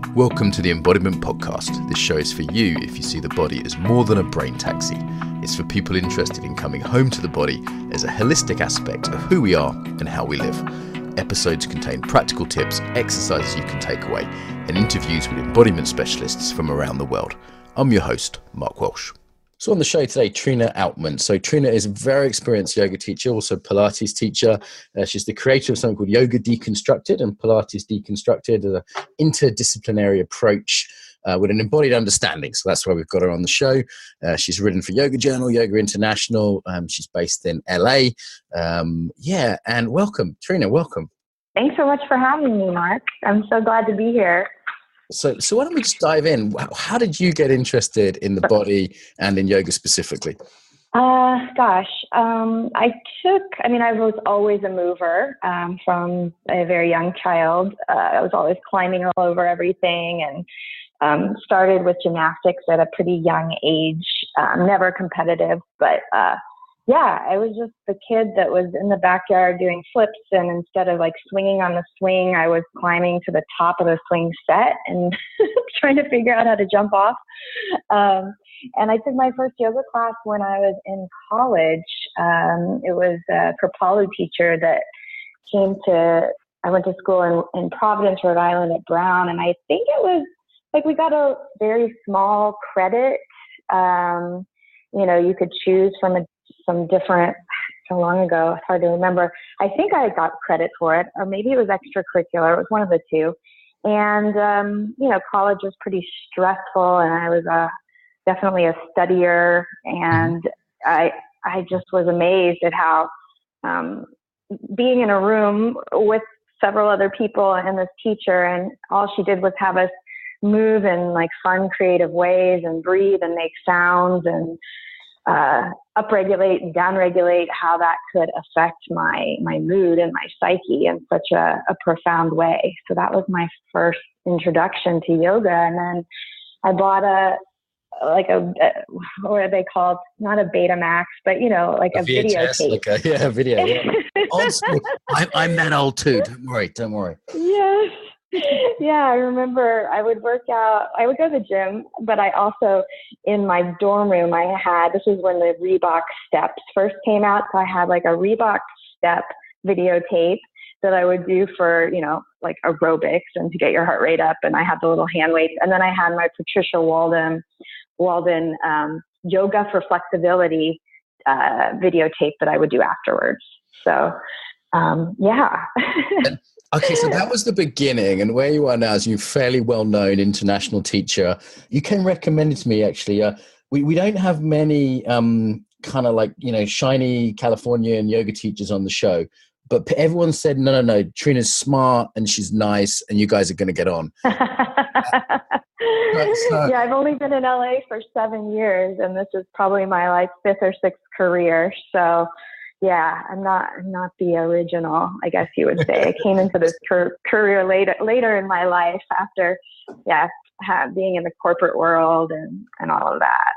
Welcome to the Embodiment podcast. This show is for you if you see the body as more than a brain taxi. It's for people interested in coming home to the body as a holistic aspect of who we are and how we live. Episodes contain practical tips, exercises you can take away, and interviews with embodiment specialists from around the world. I'm your host, Mark Walsh. So on the show today, Trina Altman. So Trina is a very experienced yoga teacher, also Pilates teacher. She's the creator of something called Yoga Deconstructed and Pilates Deconstructed, an interdisciplinary approach with an embodied understanding. So that's why we've got her on the show. She's written for Yoga Journal, Yoga International. She's based in LA. And welcome, Trina, welcome. Thanks so much for having me, Mark. I'm so glad to be here. So why don't we just dive in? How did you get interested in the body and in yoga specifically? I was always a mover from a very young child. I was always climbing all over everything and started with gymnastics at a pretty young age. Never competitive, but I was just the kid that was in the backyard doing flips, and instead of like swinging on the swing, I was climbing to the top of the swing set and trying to figure out how to jump off. And I took my first yoga class when I was in college. It was a Proprioception teacher that I went to school in Providence, Rhode Island at Brown, and I think it was like we got a very small credit. You could choose from some different, so long ago, it's hard to remember. I think I got credit for it, or maybe it was extracurricular. It was one of the two. And, college was pretty stressful, and I was definitely a studier. And I just was amazed at how being in a room with several other people and this teacher, and all she did was have us move in like fun, creative ways and breathe and make sounds and upregulate and downregulate, how that could affect my mood and my psyche in such a profound way. So that was my first introduction to yoga. And then I bought what are they called? Not a Betamax, but like a videotape. A video. Yeah. Old school. I'm that old too. Don't worry. Yes. Yeah, I remember I would work out. I would go to the gym, but I also, in my dorm room, this was when the Reebok steps first came out. So I had like a Reebok step videotape that I would do for, like aerobics and to get your heart rate up. And I had the little hand weights. And then I had my Patricia Walden yoga for flexibility videotape that I would do afterwards. So, Okay, so that was the beginning, and where you are now is you're fairly well-known international teacher. You came recommended to me, actually. We don't have many kind of like, shiny Californian yoga teachers on the show, but everyone said, no, Trina's smart and she's nice and you guys are going to get on. Yeah, I've only been in LA for 7 years, and this is probably my fifth or sixth career. So yeah, I'm not the original, I guess you would say. I came into this career later in my life after, being in the corporate world and all of that.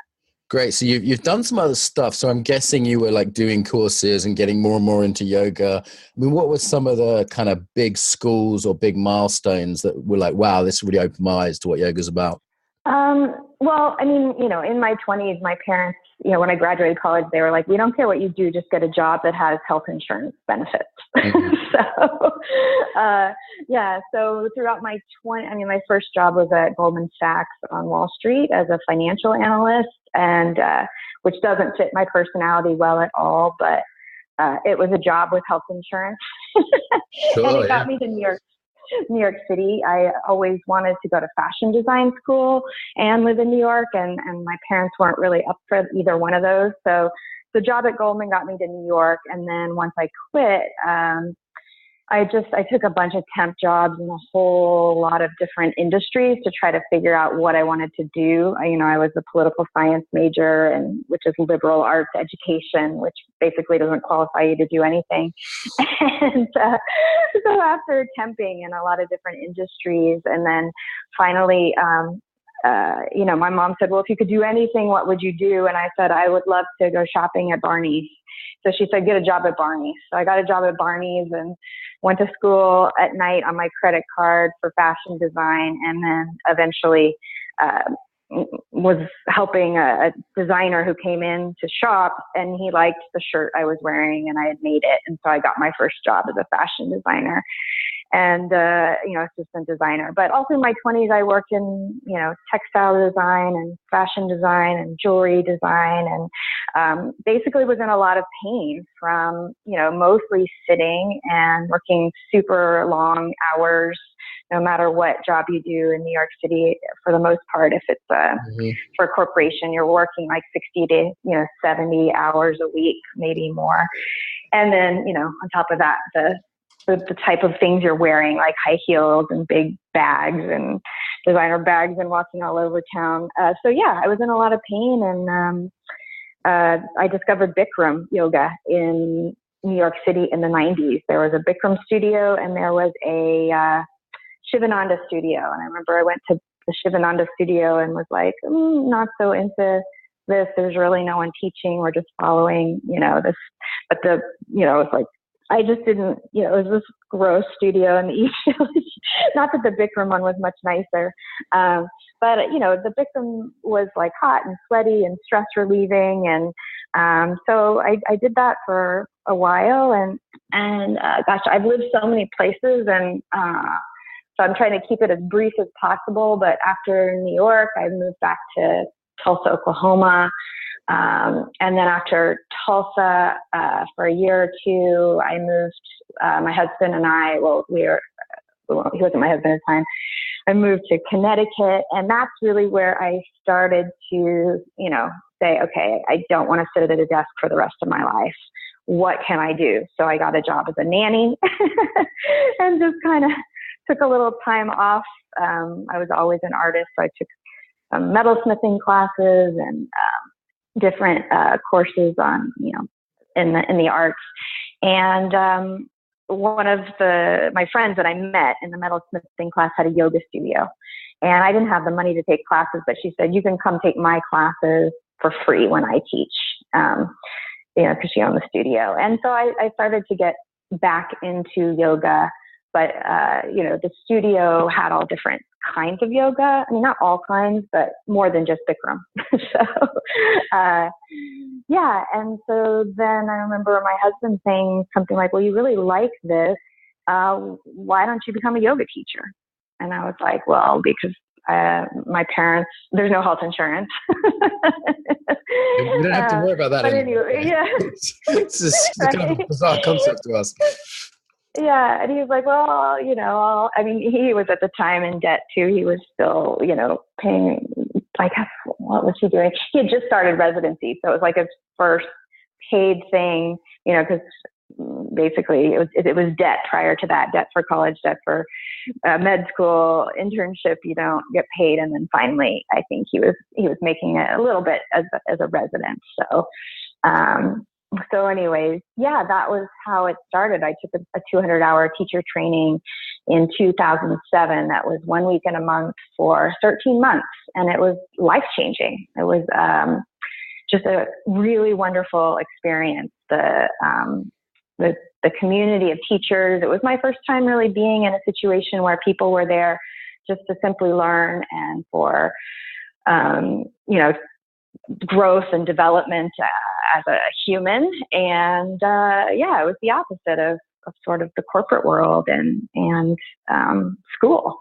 Great. So you've done some other stuff. So I'm guessing you were like doing courses and getting more and more into yoga. I mean, what were some of the kind of big schools or big milestones that were like, wow, this really opened my eyes to what yoga's about? In my 20s, my parents, when I graduated college, they were like, we don't care what you do, just get a job that has health insurance benefits. Mm-hmm. So throughout my my first job was at Goldman Sachs on Wall Street as a financial analyst, and which doesn't fit my personality well at all, but it was a job with health insurance. Sure, and it got me to New York City. I always wanted to go to fashion design school and live in New York, and my parents weren't really up for either one of those. So the job at Goldman got me to New York, and then once I quit, I took a bunch of temp jobs in a whole lot of different industries to try to figure out what I wanted to do. I was a political science major, which is liberal arts education, which basically doesn't qualify you to do anything. And so after temping in a lot of different industries, and then finally, my mom said, well, if you could do anything, what would you do? And I said, I would love to go shopping at Barney's. So she said, get a job at Barney's. So I got a job at Barney's, and went to school at night on my credit card for fashion design, and then eventually was helping a designer who came in to shop, and he liked the shirt I was wearing and I had made it. And so I got my first job as a fashion designer and, assistant designer. But also in my 20s, I worked in, textile design and fashion design and jewelry design, and basically was in a lot of pain from, mostly sitting and working super long hours, no matter what job you do in New York City. For the most part, if it's for a corporation, you're working like 60 to 70 hours a week, maybe more. And then, on top of that, the type of things you're wearing, like high heels and big bags and designer bags and walking all over town. I was in a lot of pain, and I discovered Bikram yoga in New York City in the 90s. There was a Bikram studio and there was a Shivananda studio. And I remember I went to the Shivananda studio and was like, not so into this. There's really no one teaching. We're just following, this. But it's like, I just didn't, it was this gross studio in the East Village. Not that the Bikram one was much nicer. But the Bikram was like hot and sweaty and stress relieving. And so I did that for a while. And gosh, I've lived so many places, and so I'm trying to keep it as brief as possible. But after New York, I moved back to Tulsa, Oklahoma. And then after Tulsa, for a year or two, I moved, my husband and I, he wasn't my husband at the time. I moved to Connecticut, and that's really where I started to, say, okay, I don't want to sit at a desk for the rest of my life. What can I do? So I got a job as a nanny and just kind of took a little time off. I was always an artist, so I took some metalsmithing classes and different courses on, in the arts. And one of my friends that I met in the metalsmithing class had a yoga studio, and I didn't have the money to take classes, but she said, you can come take my classes for free when I teach, because she owned the studio. And so I started to get back into yoga. But, the studio had all different kinds of yoga. I mean, not all kinds, but more than just Bikram. And so then I remember my husband saying something like, well, you really like this. Why don't you become a yoga teacher? And I was like, well, because my parents, there's no health insurance. You don't have to worry about that anymore. Anyway, yeah. It's just kind of a bizarre concept to us. Yeah. And he was like, well, he was at the time in debt too. He was still, paying, like, what was he doing? He had just started residency. So it was like his first paid thing, because basically it was debt prior to that, debt for college, debt for med school, internship, you don't get paid. And then finally, I think he was making it a little bit as a resident. So anyways, that was how it started. I took a 200-hour teacher training in 2007. That was 1 week in a month for 13 months. And it was life-changing. It was just a really wonderful experience. The community of teachers. It was my first time really being in a situation where people were there just to simply learn and for, growth and development as a human. And it was the opposite of sort of the corporate world and school.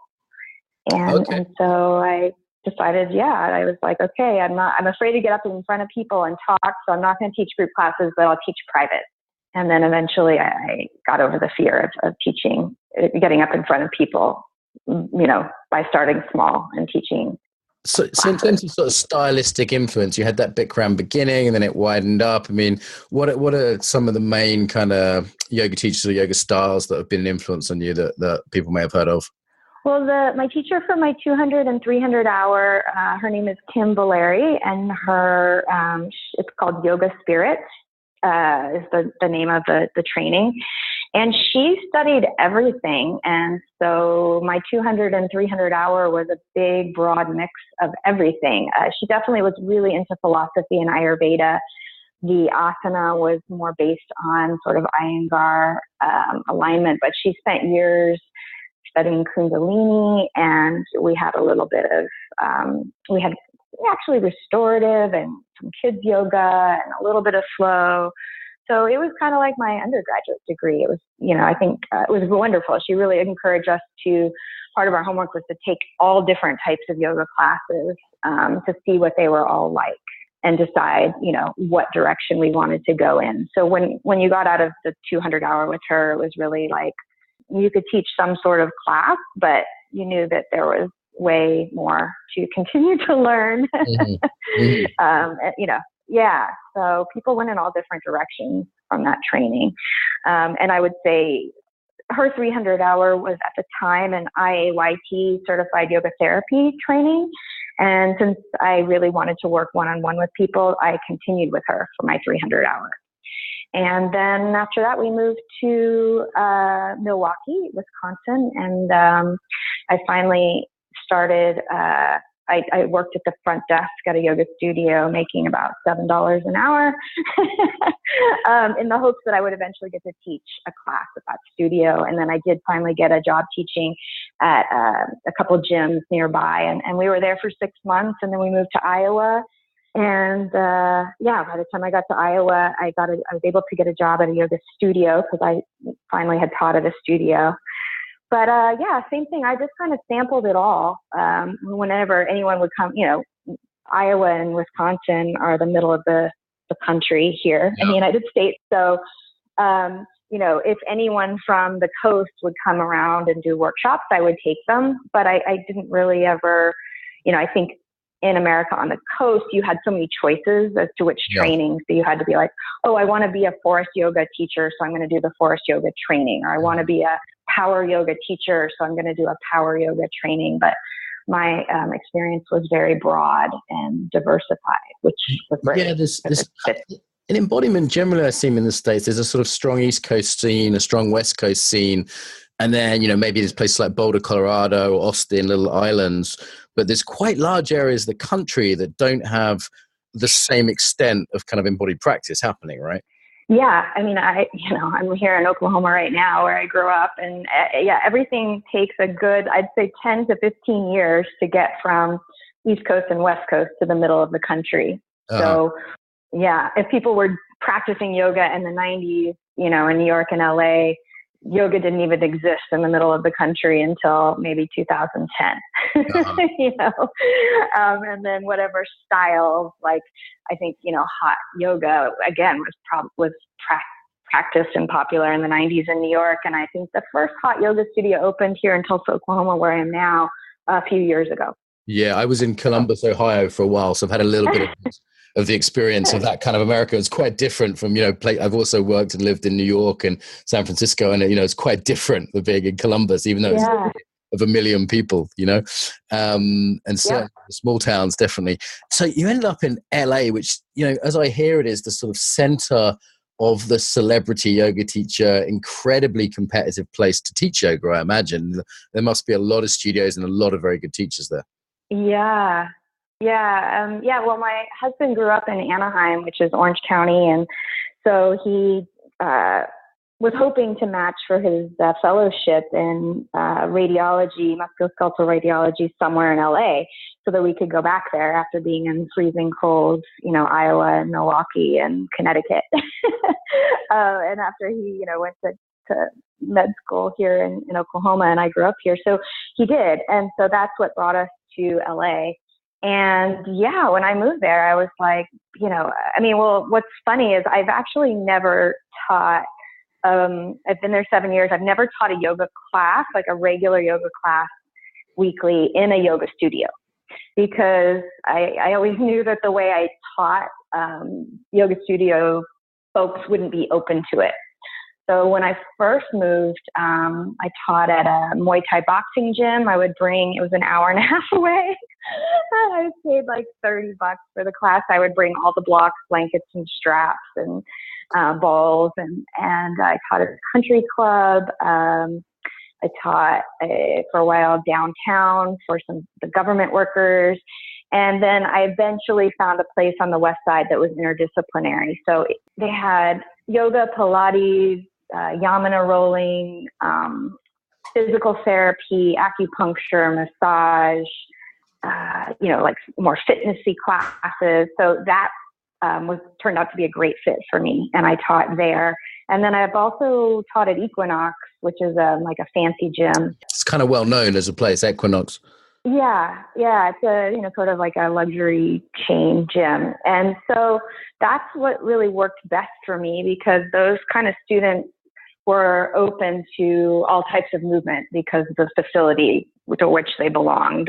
And so I decided, I was like, okay, I'm afraid to get up in front of people and talk, so I'm not going to teach group classes, but I'll teach private. And then eventually I got over the fear of teaching, getting up in front of people, by starting small and teaching. So in terms of sort of stylistic influence, you had that Bikram beginning and then it widened up. I mean, what are some of the main kind of yoga teachers or yoga styles that have been an influence on you that people may have heard of? Well, my teacher for my 200 and 300 hour, her name is Kim Valeri, and her, it's called Yoga Spirit, is the name of the training. And she studied everything. And so my 200 and 300 hour was a big, broad mix of everything. She definitely was really into philosophy and Ayurveda, the asana was more based on sort of Iyengar alignment, but she spent years studying Kundalini, and we had a little bit of, we had actually restorative and some kids yoga and a little bit of flow. So it was kind of like my undergraduate degree. It was, I think it was wonderful. She really encouraged us part of our homework was to take all different types of yoga classes to see what they were all like and decide, what direction we wanted to go in. So when you got out of the 200-hour with her, it was really like you could teach some sort of class, but you knew that there was way more to continue to learn. Yeah. So people went in all different directions from that training. And I would say her 300-hour was at the time an IAYT certified yoga therapy training. And since I really wanted to work one-on-one with people, I continued with her for my 300-hour. And then after that, we moved to Milwaukee, Wisconsin. And I finally started, I worked at the front desk at a yoga studio, making about $7 an hour in the hopes that I would eventually get to teach a class at that studio. And then I did finally get a job teaching at a couple of gyms nearby. And we were there for 6 months, and then we moved to Iowa. And by the time I got to Iowa, I was able to get a job at a yoga studio because I finally had taught at a studio. But same thing. I just kind of sampled it all. Whenever anyone would come, Iowa and Wisconsin are the middle of the country here in the United States. So, if anyone from the coast would come around and do workshops, I would take them. But I didn't really ever, I think in America on the coast, you had so many choices as to which training. So you had to be like, oh, I want to be a forest yoga teacher, so I'm going to do the forest yoga training. Or I want to be a power yoga teacher, so I'm going to do a power yoga training. But my experience was very broad and diversified, which was great. Yeah, this in embodiment, generally I see in the States, there's a sort of strong East Coast scene, a strong West Coast scene. And then, maybe there's places like Boulder, Colorado, or Austin, little islands, but there's quite large areas of the country that don't have the same extent of kind of embodied practice happening, right? Yeah. I mean, I'm here in Oklahoma right now where I grew up, and everything takes a good, I'd say 10 to 15 years to get from East Coast and West Coast to the middle of the country. So if people were practicing yoga in the 90s, in New York and LA, yoga didn't even exist in the middle of the country until maybe 2010, and then whatever styles, like I think, hot yoga again was practiced and popular in the 90s in New York. And I think the first hot yoga studio opened here in Tulsa, Oklahoma, where I am now, a few years ago. Yeah, I was in Columbus, Ohio for a while, so I've had a little bit of the experience of that kind of America. It's quite different from, I've also worked and lived in New York and San Francisco, and, it's quite different than being in Columbus, even though it's of 1 million people, and certainly small towns, definitely. So you ended up in LA, which, as I hear it, is the sort of center of the celebrity yoga teacher, incredibly competitive place to teach yoga, I imagine. There must be a lot of studios and a lot of very good teachers there. Yeah. Well, my husband grew up in Anaheim, which is Orange County. And so he was hoping to match for his fellowship in radiology, musculoskeletal radiology somewhere in LA, so that we could go back there after being in freezing cold, Iowa and Milwaukee and Connecticut. And after he, went to med school here in Oklahoma, and I grew up here. So he did. And so that's what brought us to LA. And when I moved there, I was like, what's funny is I've actually never taught, I've been there 7 years. I've never taught a yoga class, like a regular yoga class weekly in a yoga studio, because I always knew that the way I taught, yoga studio folks wouldn't be open to it. So when I first moved, I taught at a Muay Thai boxing gym. I would bring, it was an hour and a half away. I paid like $30 for the class. I would bring all the blocks, blankets, and straps, and balls. And I taught at a country club. I taught for a while downtown for the government workers. And then I eventually found a place on the west side that was interdisciplinary. So they had yoga, Pilates, yamana rolling, physical therapy, acupuncture, massage, like more fitnessy classes. So that turned out to be a great fit for me, and I taught there. And then I've also taught at Equinox, which is like a fancy gym. It's kind of well known as a place, Equinox. Yeah, it's a sort of like a luxury chain gym, and so that's what really worked best for me, because those kind of students were open to all types of movement because the facility to which they belonged,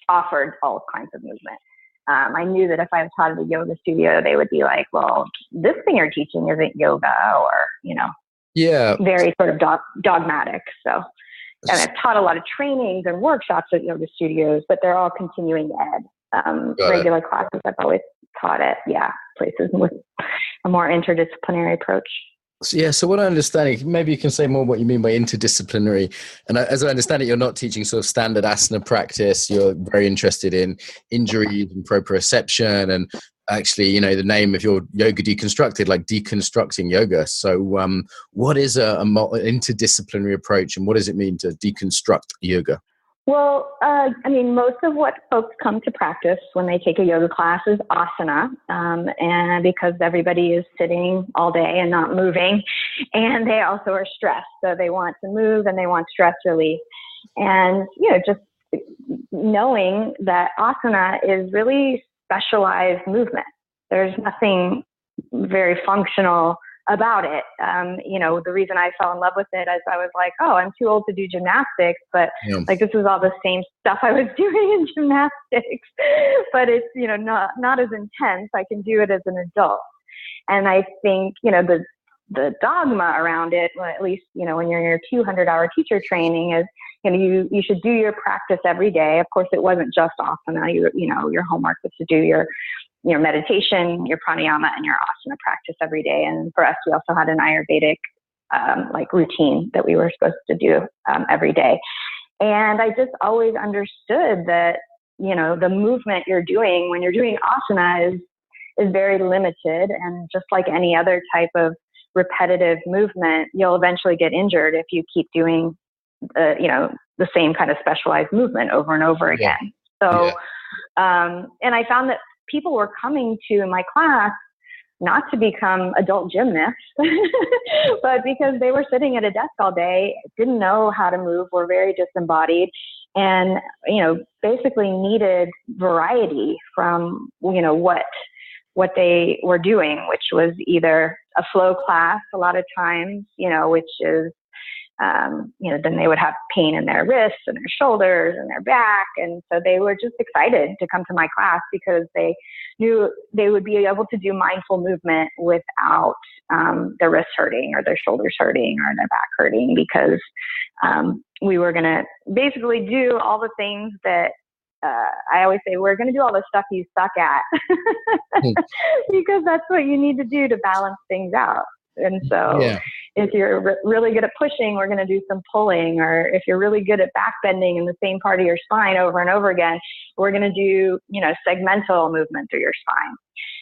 offered all kinds of movement. I knew that if I taught at a yoga studio, they would be like, well, this thing you're teaching isn't yoga, or, very sort of dogmatic. So, and I've taught a lot of trainings and workshops at yoga studios, but they're all continuing ed. Regular classes I've always taught at, places with a more interdisciplinary approach. So what I understand, maybe you can say more what you mean by interdisciplinary. And as I understand it, you're not teaching sort of standard asana practice. You're very interested in injuries and proprioception, and actually, the name of your yoga Deconstructed, like deconstructing yoga. So what is an interdisciplinary approach, and what does it mean to deconstruct yoga? Well, most of what folks come to practice when they take a yoga class is asana, and because everybody is sitting all day and not moving, and they also are stressed, so they want to move and they want stress relief. And, just knowing that asana is really specialized movement. There's nothing very functional about it. The reason I fell in love with it is I was like, oh, I'm too old to do gymnastics, but this is all the same stuff I was doing in gymnastics, but it's, not as intense. I can do it as an adult. And I think, the dogma around it, well, at least, when you're in your 200-hour teacher training, is, you should do your practice every day. Of course, it wasn't just asana. Your homework was to do your meditation, your pranayama, and your asana practice every day. And for us, we also had an Ayurvedic routine that we were supposed to do every day. And I just always understood that, the movement you're doing when you're doing asana is very limited. And just like any other type of repetitive movement, you'll eventually get injured if you keep doing the same kind of specialized movement over and over again. So, and I found that people were coming to my class not to become adult gymnasts, but because they were sitting at a desk all day, didn't know how to move, were very disembodied, and, basically needed variety from, what they were doing, which was either a flow class a lot of times, which is, then they would have pain in their wrists and their shoulders and their back. And so they were just excited to come to my class because they knew they would be able to do mindful movement without their wrists hurting or their shoulders hurting or their back hurting, because we were going to basically do all the things that I always say, we're going to do all the stuff you suck at because that's what you need to do to balance things out. And so if you're really good at pushing, we're going to do some pulling. Or if you're really good at back bending in the same part of your spine over and over again, we're going to do, segmental movement through your spine.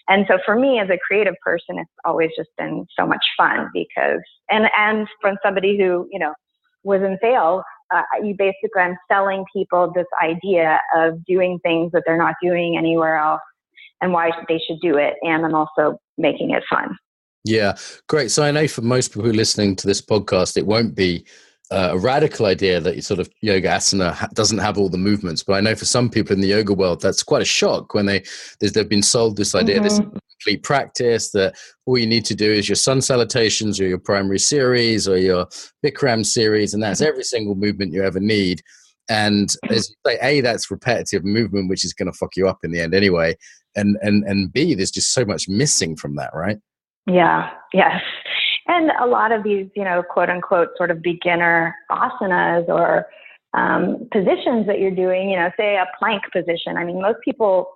And so for me as a creative person, it's always just been so much fun because, and from somebody who, was in sales, I'm selling people this idea of doing things that they're not doing anywhere else and why they should do it. And I'm also making it fun. Yeah, great. So I know for most people who are listening to this podcast, it won't be a radical idea that sort of yoga asana doesn't have all the movements. But I know for some people in the yoga world, that's quite a shock when they've been sold this idea, this complete practice that all you need to do is your sun salutations or your primary series or your Bikram series, and that's every single movement you ever need. And as you say, that's repetitive movement, which is going to fuck you up in the end anyway. And B, there's just so much missing from that, right? Yeah. Yes. And a lot of these, quote unquote, sort of beginner asanas or positions that you're doing, say a plank position. I mean, most people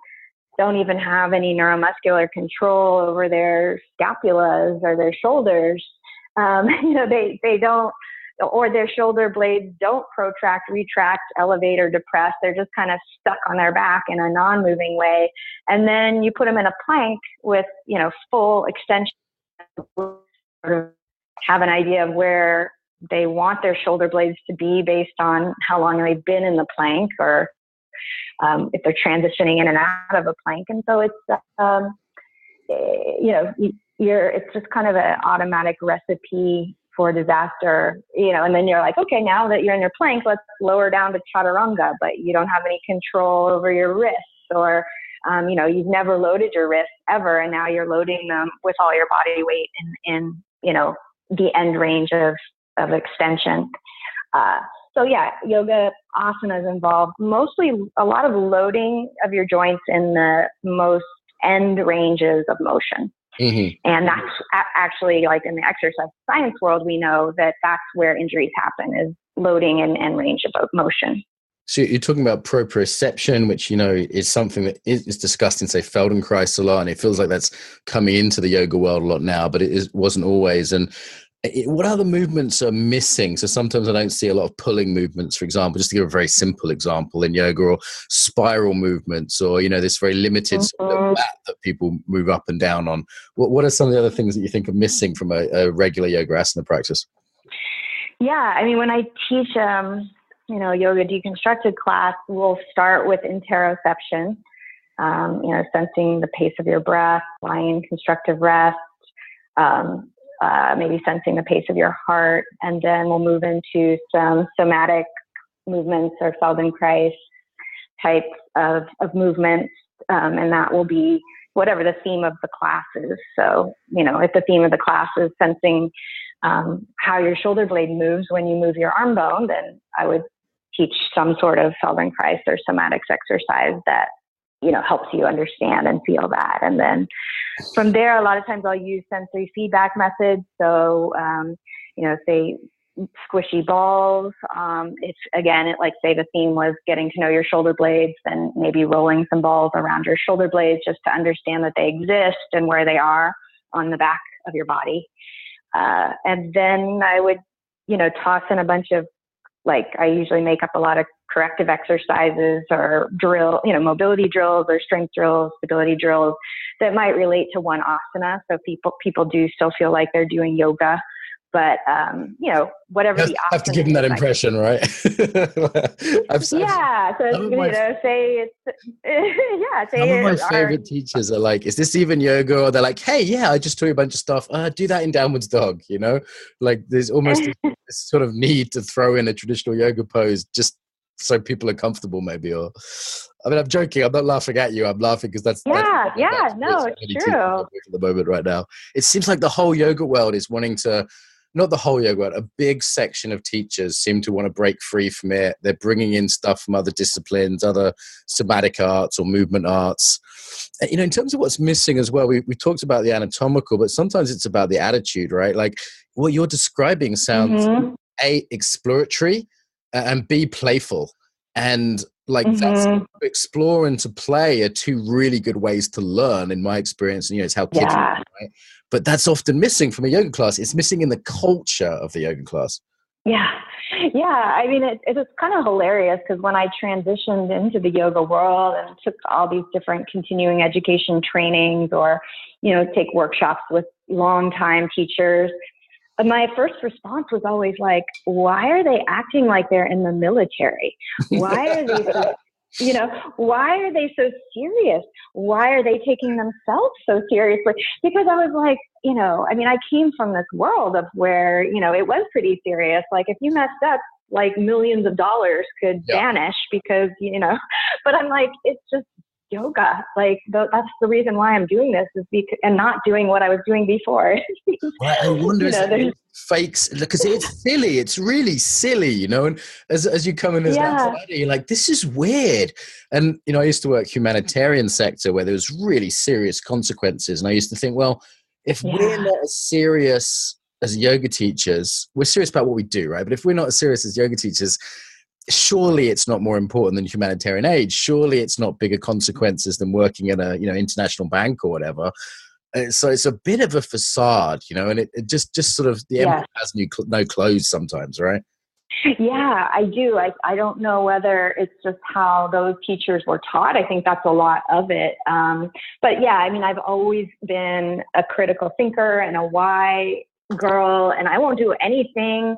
don't even have any neuromuscular control over their scapulas or their shoulders. They don't, or their shoulder blades don't protract, retract, elevate, or depress. They're just kind of stuck on their back in a non-moving way. And then you put them in a plank with, full extension, have an idea of where they want their shoulder blades to be based on how long they've been in the plank, or if they're transitioning in and out of a plank. And so it's, it's just kind of an automatic recipe for disaster, and then you're like, okay, now that you're in your plank, let's lower down to chaturanga, but you don't have any control over your wrists, or, you've never loaded your wrists ever, and now you're loading them with all your body weight in the end range of extension. So yeah, yoga asanas involve mostly a lot of loading of your joints in the most end ranges of motion. Mm-hmm. And that's actually, like in the exercise science world, we know that that's where injuries happen, is loading and range of motion. So you're talking about proprioception, which, is something that is discussed in, say, Feldenkrais a lot, and it feels like that's coming into the yoga world a lot now, but it wasn't always. And what other movements are missing? So sometimes I don't see a lot of pulling movements, for example, just to give a very simple example in yoga, or spiral movements, or, this very limited sort of mat that people move up and down on. What are some of the other things that you think are missing from a regular yoga asana practice? Yeah, I mean, when I teach, yoga deconstructed class, we'll start with interoception, sensing the pace of your breath, lying in constructive rest, maybe sensing the pace of your heart, and then we'll move into some somatic movements or Feldenkrais types of movements, and that will be whatever the theme of the class is. So, if the theme of the class is sensing how your shoulder blade moves when you move your arm bone, then I would teach some sort of Feldenkrais or somatics exercise that helps you understand and feel that. And then from there, a lot of times I'll use sensory feedback methods. So, say squishy balls. If again, say the theme was getting to know your shoulder blades, then maybe rolling some balls around your shoulder blades just to understand that they exist and where they are on the back of your body. And then I would, toss in a bunch of, I usually make up a lot of corrective exercises or mobility drills or strength drills, stability drills that might relate to one asana. So people do still feel like they're doing yoga, but whatever the asana. Have to give them that impression, right? Say it's some of my favorite teachers are like, "Is this even yoga?" Or they're like, "Hey, yeah, I just taught you a bunch of stuff. Do that in downwards dog." Like there's almost this sort of need to throw in a traditional yoga pose just so people are comfortable, maybe. Or I'm joking. I'm not laughing at you. I'm laughing because that's it's true. At the moment right now, it seems like the whole yoga world is wanting to. Not the whole yoga world, a big section of teachers seem to want to break free from it. They're bringing in stuff from other disciplines, other somatic arts or movement arts. In terms of what's missing as well, we talked about the anatomical, but sometimes it's about the attitude, right? Like what you're describing sounds A, exploratory, and B, playful. And that's to explore and to play are two really good ways to learn, in my experience. And it's how kids learn, right? But that's often missing from a yoga class. It's missing in the culture of the yoga class. Yeah. I mean, it was kind of hilarious because when I transitioned into the yoga world and took all these different continuing education trainings or, take workshops with longtime teachers, my first response was always like, why are they acting like they're in the military? Why are they so, why are they so serious? Why are they taking themselves so seriously? Because I was like, I came from this world of where, it was pretty serious. Like if you messed up, like millions of dollars could vanish because, but I'm like, it's just yoga. Like that's the reason why I'm doing this is because, and not doing what I was doing before. Right, I wonder if fakes, because it's silly. It's really silly, and as you come in as an outsider, you're like, this is weird. And I used to work humanitarian sector where there was really serious consequences, and I used to think, well, if we're not as serious as yoga teachers, we're serious about what we do, right? But if we're not as serious as yoga teachers, surely it's not more important than humanitarian aid. Surely it's not bigger consequences than working in a international bank or whatever. So it's a bit of a facade, and it just sort of, the emperor has no clothes sometimes, right? Yeah, I do. I don't know whether it's just how those teachers were taught. I think that's a lot of it. But yeah, I mean, I've always been a critical thinker and a why girl, and I won't do anything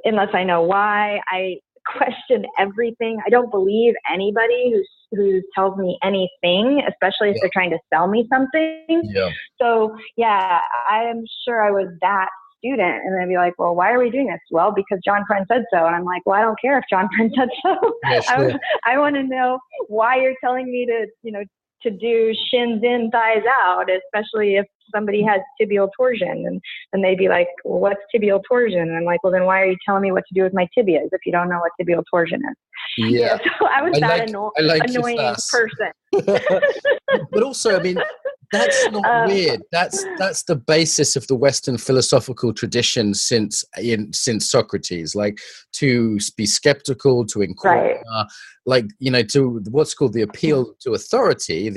unless I know why. I question everything. I don't believe anybody who tells me anything, especially if they're trying to sell me something. Yeah. So yeah, I'm sure I was that student, and they'd be like, well, why are we doing this? Well, because John Friend said so. And I'm like, well, I don't care if John Friend said so. Yeah, sure. I want to know why you're telling me to do shins in, thighs out, especially if somebody has tibial torsion. And they'd be like, well, what's tibial torsion? And I'm like, well, then why are you telling me what to do with my tibias if you don't know what tibial torsion is? Yeah. So I was annoying person. But also, I mean, that's not weird. That's the basis of the Western philosophical tradition since Socrates, like to be skeptical, to inquire, to what's called the appeal to authority,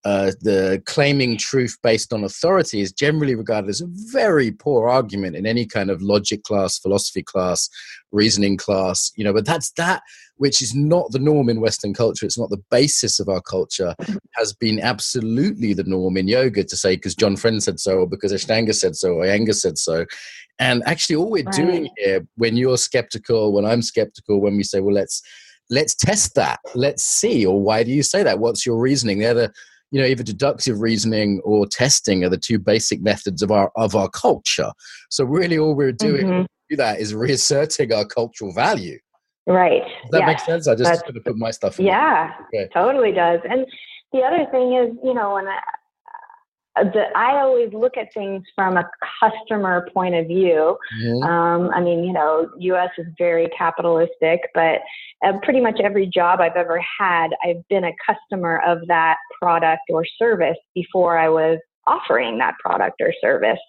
the claiming truth based on authority is generally regarded as a very poor argument in any kind of logic class, philosophy class, reasoning class, but that's that which is not the norm in Western culture. It's not the basis of our culture, has been absolutely the norm in yoga to say, because John Friend said so, or because Ashtanga said so, or Iyengar said so. And actually all we're doing here, when you're skeptical, when I'm skeptical, when we say, well, let's test that. Let's see. Or why do you say that? What's your reasoning? They're the, either deductive reasoning or testing are the two basic methods of our culture. So really all we're doing to do that is reasserting our cultural value. Right. Does that make sense? I just going to put my stuff in. Yeah, totally does. And the other thing is, when I always look at things from a customer point of view. I mean, U.S. is very capitalistic, but pretty much every job I've ever had, I've been a customer of that product or service before I was offering that product or service.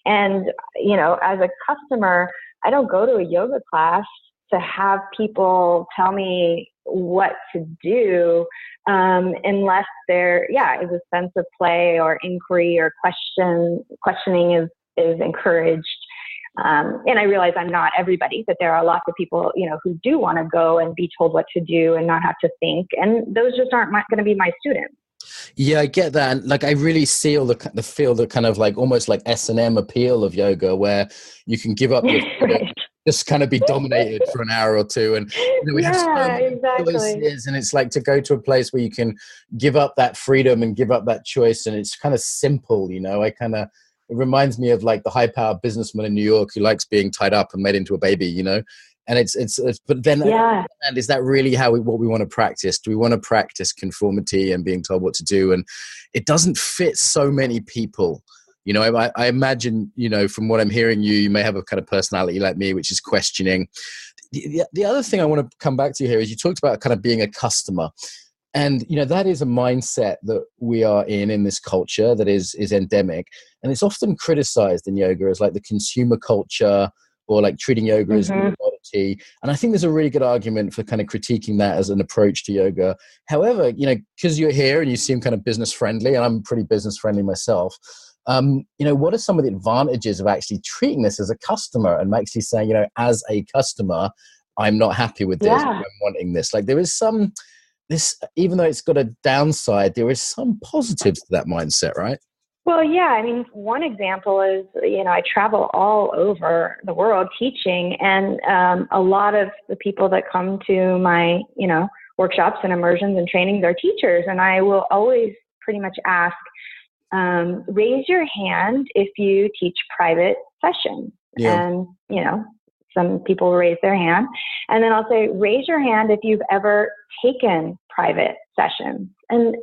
And, as a customer, I don't go to a yoga class to have people tell me what to do, unless there is a sense of play or inquiry or questioning is encouraged. And I realize I'm not everybody, that there are lots of people, who do want to go and be told what to do and not have to think. And those just aren't going to be my students. Yeah, I get that. And I really feel the kind of almost like S&M appeal of yoga, where you can give up your just kind of be dominated for an hour or two. And we have so many choices, and it's like to go to a place where you can give up that freedom and give up that choice. And it's kind of simple, it reminds me of the high-powered businessman in New York who likes being tied up and made into a baby, And it's but then, and is that really what we want to practice? Do we want to practice conformity and being told what to do? And it doesn't fit so many people. I imagine, from what I'm hearing, you may have a kind of personality like me, which is questioning. The other thing I want to come back to here is you talked about kind of being a customer. And, that is a mindset that we are in this culture that is endemic. And it's often criticized in yoga as the consumer culture, or treating yoga as a commodity. And I think there's a really good argument for kind of critiquing that as an approach to yoga. However, because you're here and you seem kind of business friendly, and I'm pretty business friendly myself, what are some of the advantages of actually treating this as a customer and actually saying, as a customer, I'm not happy with this, I'm wanting this. There is even though it's got a downside, there is some positives to that mindset, right? Well, yeah. I mean, one example is, I travel all over the world teaching, and a lot of the people that come to my, workshops and immersions and trainings are teachers. And I will always pretty much ask, raise your hand if you teach private sessions. Yeah. And, some people raise their hand. And then I'll say, raise your hand if you've ever taken private sessions. And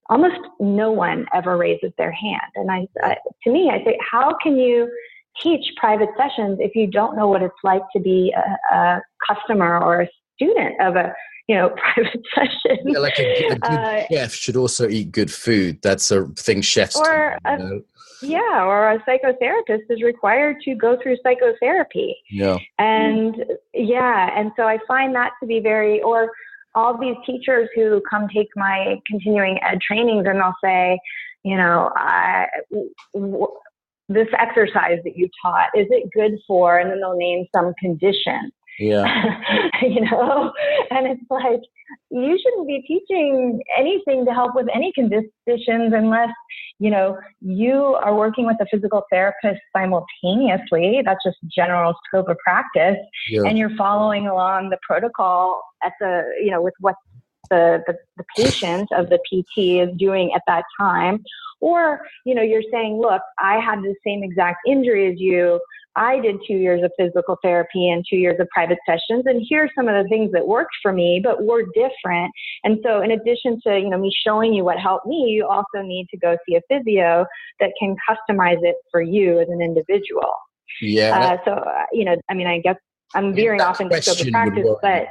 almost no one ever raises their hand. And I say, how can you teach private sessions if you don't know what it's like to be a customer or a student of a private session? Yeah, a good chef should also eat good food. That's a thing chefs do. Or a psychotherapist is required to go through psychotherapy. Yeah. And so I find that to be all these teachers who come take my continuing ed trainings, and they'll say, this exercise that you taught, is it good for, and then they'll name some condition. Yeah. And it's like, you shouldn't be teaching anything to help with any conditions unless, you are working with a physical therapist simultaneously. That's just general scope of practice. Yeah. And you're following along the protocol at with what the patient of the PT is doing at that time. Or, you're saying, look, I had the same exact injury as you. I did 2 years of physical therapy and 2 years of private sessions, and here's some of the things that worked for me, but we're different. And so in addition to, me showing you what helped me, you also need to go see a physio that can customize it for you as an individual. Yeah. I guess I'm veering off into scope of practice, but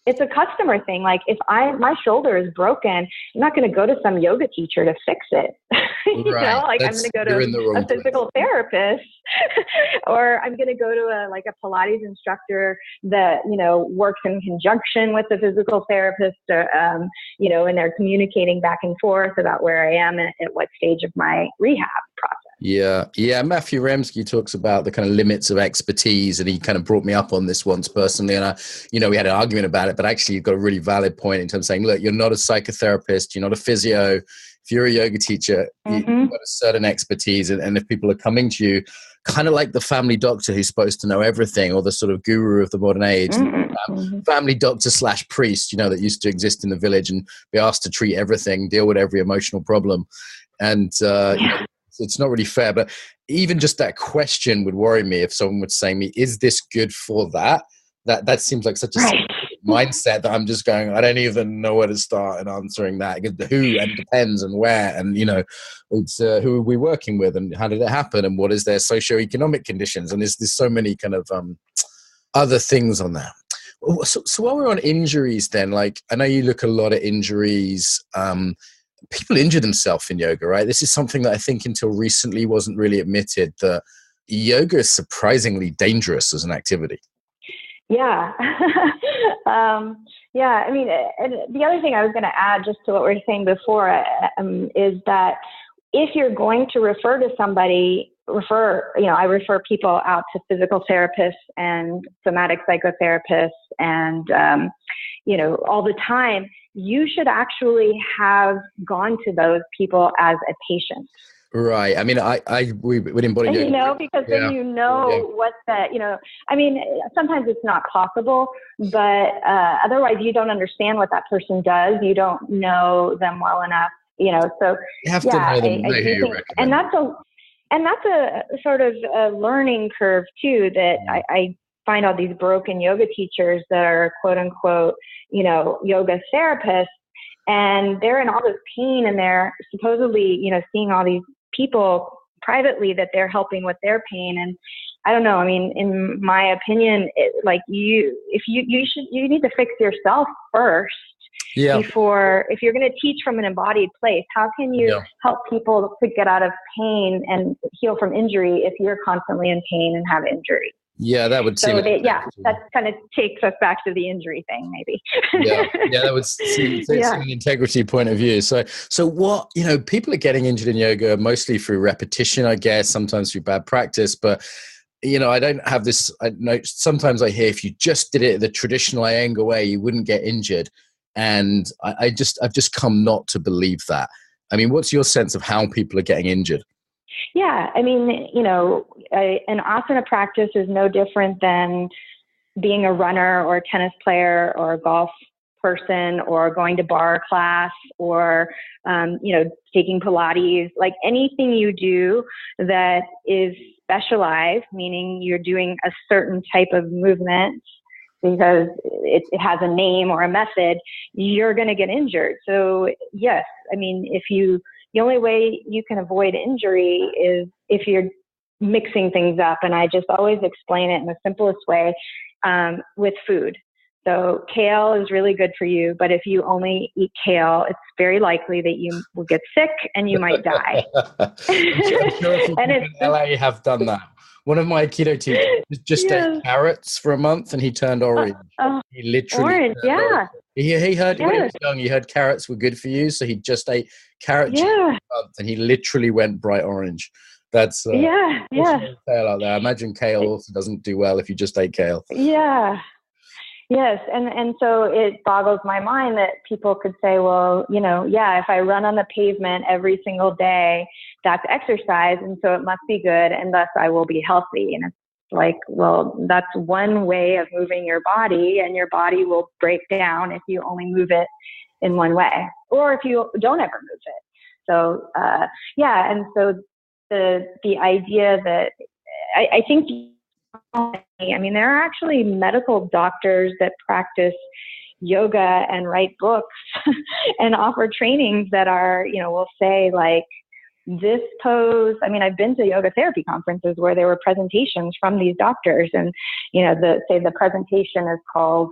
it's a customer thing. Like, if my shoulder is broken, I'm not going to go to some yoga teacher to fix it. I'm going to go to a physical therapist, or I'm going to go to a Pilates instructor that, works in conjunction with the physical therapist, and they're communicating back and forth about where I am at what stage of my rehab process. Yeah. Matthew Remsky talks about the kind of limits of expertise, and he kind of brought me up on this once personally. And we had an argument about it, but actually you've got a really valid point in terms of saying, look, you're not a psychotherapist, you're not a physio. If you're a yoga teacher, you've got a certain expertise. And if people are coming to you, kind of like the family doctor who's supposed to know everything, or the sort of guru of the modern age, family doctor / priest, that used to exist in the village and be asked to treat everything, deal with every emotional problem. And, it's not really fair, but even just that question would worry me if someone would say to me, is this good for that? That seems like such a mindset that I'm just going, I don't even know where to start in answering that. Who, and depends, and where, and it's who are we working with, and how did it happen, and what is their socioeconomic conditions, and there's so many kind of other things on that. So while we're on injuries, then, I know you look a lot at injuries. People injure themselves in yoga, right? This is something that I think until recently wasn't really admitted, that yoga is surprisingly dangerous as an activity. Yeah. And the other thing I was going to add just to what we were saying before is that if you're going to refer to somebody, I refer people out to physical therapists and somatic psychotherapists and, all the time. You should actually have gone to those people as a patient. Right. I mean, we would embody yoga. Because then what that, sometimes it's not possible, but otherwise you don't understand what that person does. You don't know them well enough, so you have to know them, know who you recommend. And that's a sort of a learning curve too, that I find all these broken yoga teachers that are quote unquote, yoga therapists, and they're in all this pain, and they're supposedly, seeing all these people privately that they're helping with their pain. And I don't know. I mean, in my opinion, you need to fix yourself first. Yeah. Before, if you're going to teach from an embodied place, how can you help people to get out of pain and heal from injury if you're constantly in pain and have injury? Yeah, that would seem. That kind of takes us back to the injury thing, maybe. That would seem an integrity point of view. So what, people are getting injured in yoga mostly through repetition, I guess, sometimes through bad practice. But, I don't have this. I know sometimes I hear if you just did it the traditional Iyengar way, you wouldn't get injured. And I've just come not to believe that. I mean, what's your sense of how people are getting injured? Yeah, I mean, an asana practice is no different than being a runner or a tennis player or a golf person or going to bar class or, taking Pilates. Like anything you do that is specialized, meaning you're doing a certain type of movement because it has a name or a method, you're going to get injured. So yes, I mean, the only way you can avoid injury is if you're mixing things up. And I just always explain it in the simplest way with food. So kale is really good for you, but if you only eat kale, it's very likely that you will get sick and you might die. I'm sure people in LA have done that. One of my keto teachers just ate Yes. carrots for a month and he turned orange. He literally Orange, turned orange. yeah. He heard when he Yes. was young, he heard carrots were good for you, so he just ate carrot juice Yeah. for a month and he literally went bright orange. That's Yeah. Yeah. kale out there. I imagine kale also doesn't do well if you just ate kale. Yeah. Yes. And so it boggles my mind that people could say, well, you know, yeah, if I run on the pavement every single day, that's exercise. And so it must be good. And thus I will be healthy. And it's like, well, that's one way of moving your body, and your body will break down if you only move it in one way, or if you don't ever move it. So, yeah. And so the idea that I think, I mean, there are actually medical doctors that practice yoga and write books and offer trainings that are, you know, will say like this pose. I mean, I've been to yoga therapy conferences where there were presentations from these doctors, and, you know, the presentation is called,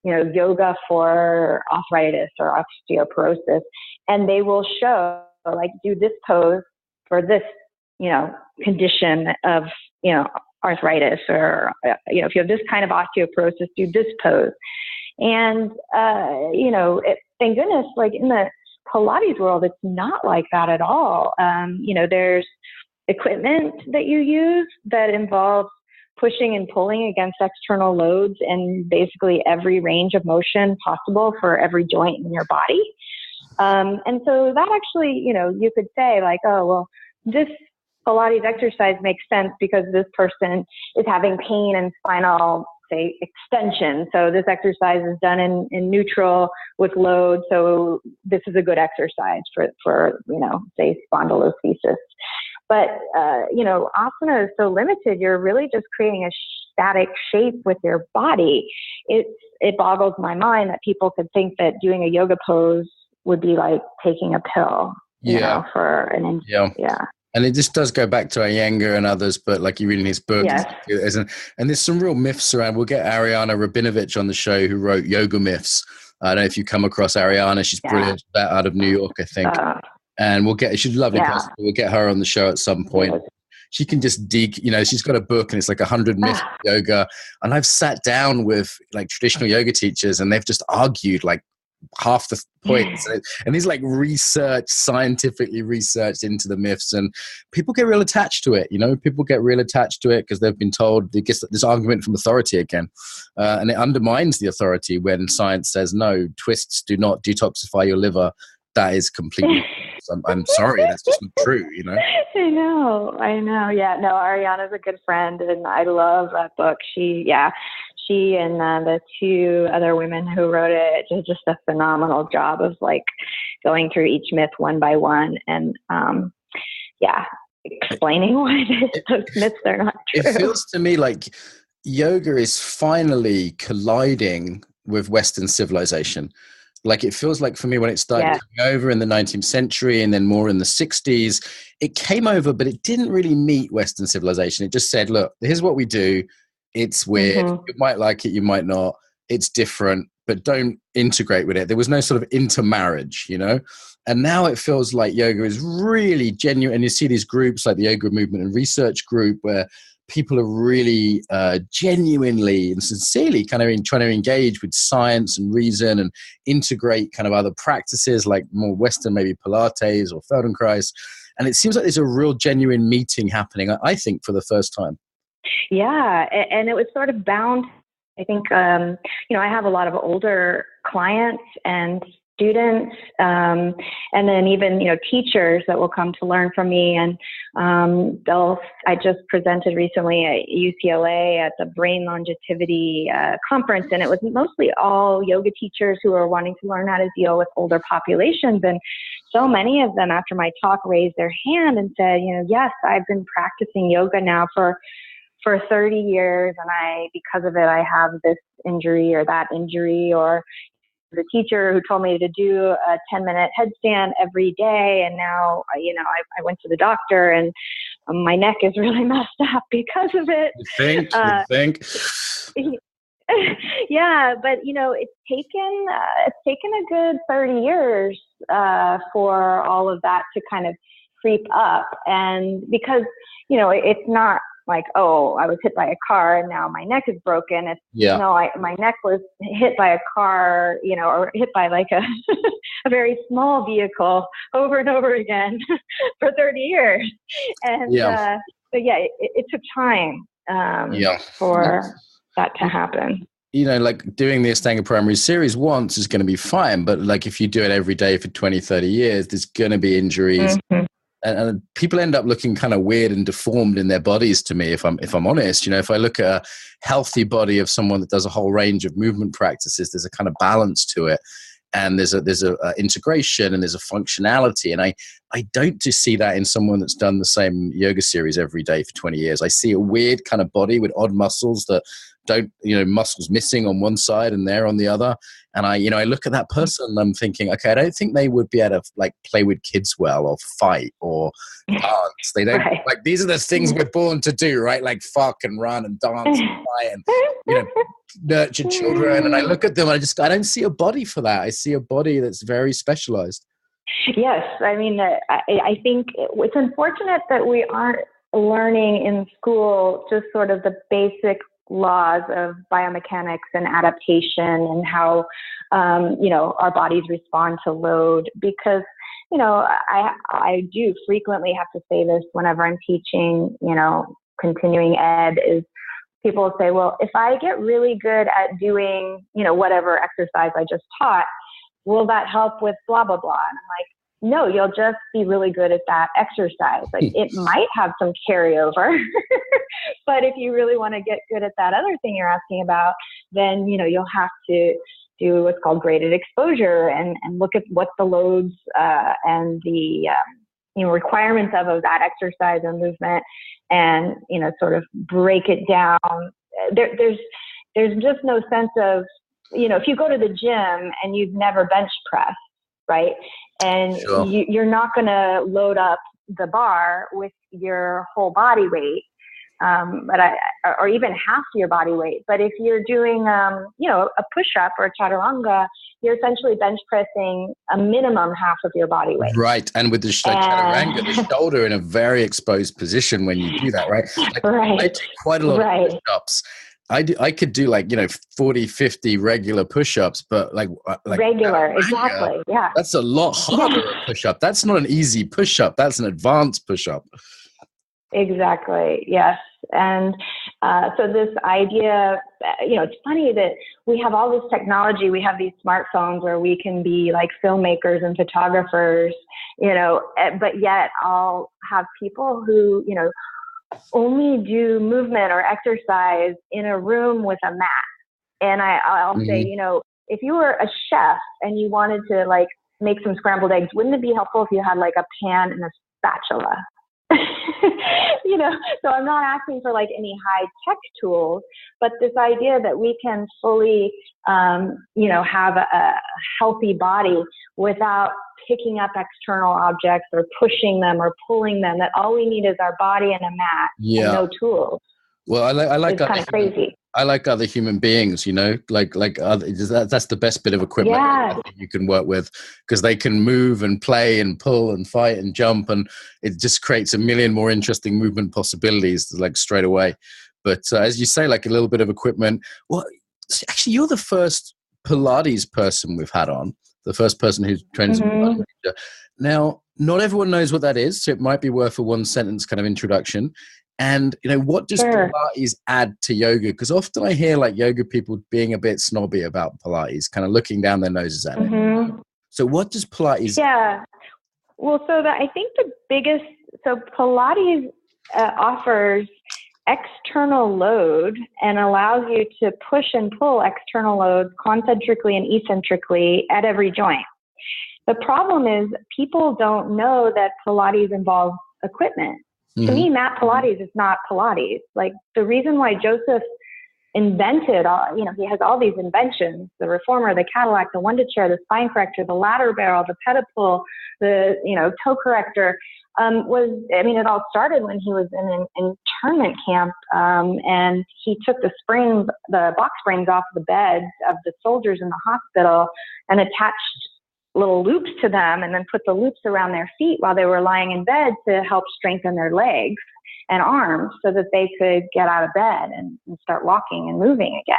you know, yoga for arthritis or osteoporosis. And they will show like, do this pose for this, you know, condition of, you know, arthritis, or, you know, if you have this kind of osteoporosis, do this pose. And, you know, thank goodness, like in the Pilates world, it's not like that at all. You know, there's equipment that you use that involves pushing and pulling against external loads and basically every range of motion possible for every joint in your body. And so that actually, you know, you could say like, oh, well, this Pilates exercise makes sense because this person is having pain in spinal, say, extension. So this exercise is done in neutral with load. So this is a good exercise for you know, say, spondylolisthesis. But, you know, asana is so limited. You're really just creating a static shape with your body. It boggles my mind that people could think that doing a yoga pose would be like taking a pill, you know, for an, yeah. And it just does go back to Iyengar and others, but like you read in his book, yes. And there's some real myths around. We'll get Ariana Rabinovich on the show, who wrote Yoga Myths. I don't know if you come across Ariana. She's brilliant, out of New York, I think. And she's a lovely person. We'll get her on the show at some point. Yes. She can just you know, she's got a book and it's like 100 myths of yoga. And I've sat down with like traditional yoga teachers and they've just argued like half the points, and these like scientifically researched into the myths, and people get real attached to it. You know, people get real attached to it because they've been told they get this argument from authority again, and it undermines the authority when science says no, twists do not detoxify your liver. That is completely I'm sorry, that's just not true, you know. I know. Yeah, no, Ariana's a good friend, and I love that book. She and the two other women who wrote it did just a phenomenal job of like going through each myth one by one and explaining why those myths are not true. It feels to me like yoga is finally colliding with Western civilization. Like it feels like for me when it started coming over in the 19th century and then more in the 60s, it came over, but it didn't really meet Western civilization. It just said, look, here's what we do. It's weird. You might like it, you might not. It's different, but don't integrate with it. There was no sort of intermarriage, you know? And now it feels like yoga is really genuine. And you see these groups like the Yoga Movement and Research Group where people are really genuinely and sincerely kind of trying to engage with science and reason and integrate kind of other practices like more Western, maybe Pilates or Feldenkrais. And it seems like there's a real genuine meeting happening, I think, for the first time. Yeah, and it was sort of bound. I think, you know, I have a lot of older clients and students, and then even, you know, teachers that will come to learn from me. And I just presented recently at UCLA at the Brain Longevity conference, and it was mostly all yoga teachers who are wanting to learn how to deal with older populations. And so many of them, after my talk, raised their hand and said, you know, yes, I've been practicing yoga now for 30 years, and because of it, I have this injury or that injury, or the teacher who told me to do a 10-minute headstand every day. And now, you know, I went to the doctor and my neck is really messed up because of it. You think? Yeah, but you know, it's taken a good 30 years for all of that to kind of creep up. And because, you know, it's not like, oh, I was hit by a car and now my neck is broken. It's, no, my neck was hit by a car, you know, or hit by like a very small vehicle over and over again for 30 years. And so it took time for that to happen. You know, like doing the Astanga Primary Series once is going to be fine. But like if you do it every day for 20, 30 years, there's going to be injuries. And people end up looking kind of weird and deformed in their bodies to me, if I'm honest. You know, if I look at a healthy body of someone that does a whole range of movement practices, there's a kind of balance to it. And there's a integration and there's a functionality. And I don't just see that in someone that's done the same yoga series every day for 20 years. I see a weird kind of body with odd muscles that don't, you know, muscles missing on one side and there on the other. And I look at that person and I'm thinking, okay, I don't think they would be able to like play with kids well or fight or dance. They don't like, these are the things we're born to do, right? Like fuck and run and dance and fight and, you know, nurture children. And I look at them and I don't see a body for that. I see a body that's very specialized. Yes. I mean, I think it's unfortunate that we aren't learning in school just sort of the basic laws of biomechanics and adaptation and how, you know, our bodies respond to load, because, you know, I do frequently have to say this whenever I'm teaching, you know, continuing ed, is people say, well, if I get really good at doing, you know, whatever exercise I just taught, will that help with blah, blah, blah? And I'm like, no, you'll just be really good at that exercise. Like it might have some carryover, but if you really want to get good at that other thing you're asking about, then, you know, you'll have to do what's called graded exposure and look at what the loads and the you know, requirements of that exercise and movement, and, you know, sort of break it down. There's just no sense of, you know, if you go to the gym and you've never bench pressed, right? And you're not going to load up the bar with your whole body weight, or even half your body weight. But if you're doing, you know, a push-up or a chaturanga, you're essentially bench pressing a minimum half of your body weight. Right. And with the chaturanga, the shoulder in a very exposed position when you do that, right? Like, I do quite a lot of push-ups. I could do like, you know, 40, 50 regular push-ups, but like regular, exactly. Yeah. That's a lot harder a push-up. That's not an easy push-up. That's an advanced push-up. Exactly. Yes. And so this idea, you know, it's funny that we have all this technology. We have these smartphones where we can be like filmmakers and photographers, you know, but yet I'll have people who, you know, only do movement or exercise in a room with a mat. And I'll say, you know, if you were a chef and you wanted to like make some scrambled eggs, wouldn't it be helpful if you had like a pan and a spatula? You know, so I'm not asking for like any high tech tools, but this idea that we can fully, you know, have a healthy body without picking up external objects or pushing them or pulling them, that all we need is our body and a mat and no tools. Well, I like it's kind of crazy. I like other human beings, you know, like other, that's the best bit of equipment you can work with, because they can move and play and pull and fight and jump, and it just creates a million more interesting movement possibilities like straight away. But as you say, like a little bit of equipment. Well, actually, you're the first Pilates person we've had on, the first person who trains Pilates. Now, not everyone knows what that is, so it might be worth a one sentence kind of introduction. And, you know, what does Pilates add to yoga? Because often I hear like yoga people being a bit snobby about Pilates, kind of looking down their noses at it. So what does Pilates? Yeah. Well, so I think the biggest, so Pilates offers external load and allows you to push and pull external loads concentrically and eccentrically at every joint. The problem is people don't know that Pilates involves equipment. To me, mat Pilates is not Pilates. Like the reason why Joseph invented, you know, he has all these inventions, the reformer, the Cadillac, the Wunda chair, the spine corrector, the ladder barrel, the pedipule, the, you know, toe corrector, it all started when he was in an internment camp, and he took the box springs off the beds of the soldiers in the hospital and attached little loops to them and then put the loops around their feet while they were lying in bed to help strengthen their legs and arms so that they could get out of bed and start walking and moving again.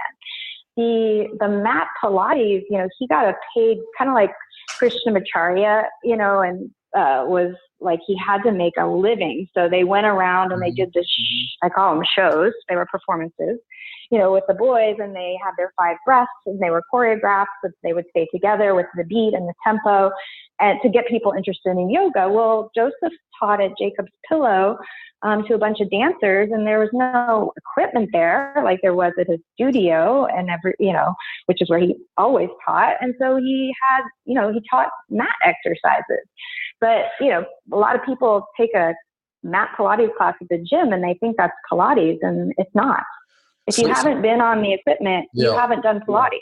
The mat Pilates, he got a paid, kind of like Krishnamacharya, and was like, he had to make a living. So they went around and they did this, I call them shows. They were performances, with the boys, and they had their 5 breaths and they were choreographed, so they would stay together with the beat and the tempo, and to get people interested in yoga. Well, Joseph taught at Jacob's Pillow to a bunch of dancers, and there was no equipment there like there was at his studio, and which is where he always taught. And so he had, he taught mat exercises. But, a lot of people take a mat Pilates class at the gym and they think that's Pilates, and it's not. If you haven't been on the equipment, you haven't done Pilates.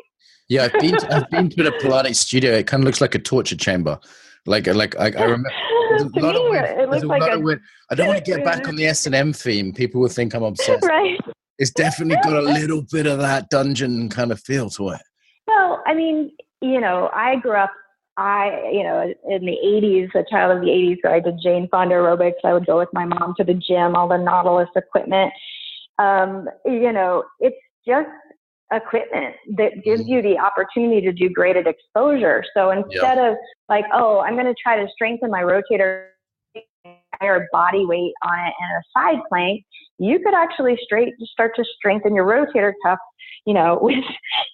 Yeah, I've been to the Pilates studio. It kind of looks like a torture chamber. Like I remember. It looks like I don't want to get back on the S&M theme. People will think I'm obsessed. Right. It's definitely got a little bit of that dungeon kind of feel to it. Well, I mean, I grew up, in the 80s, a child of the 80s, so I did Jane Fonda aerobics. I would go with my mom to the gym, all the Nautilus equipment. It's just equipment that gives you the opportunity to do graded exposure. So instead of like, I'm going to try to strengthen my rotator, entire body weight on it and a side plank, you could actually start to strengthen your rotator cuff, with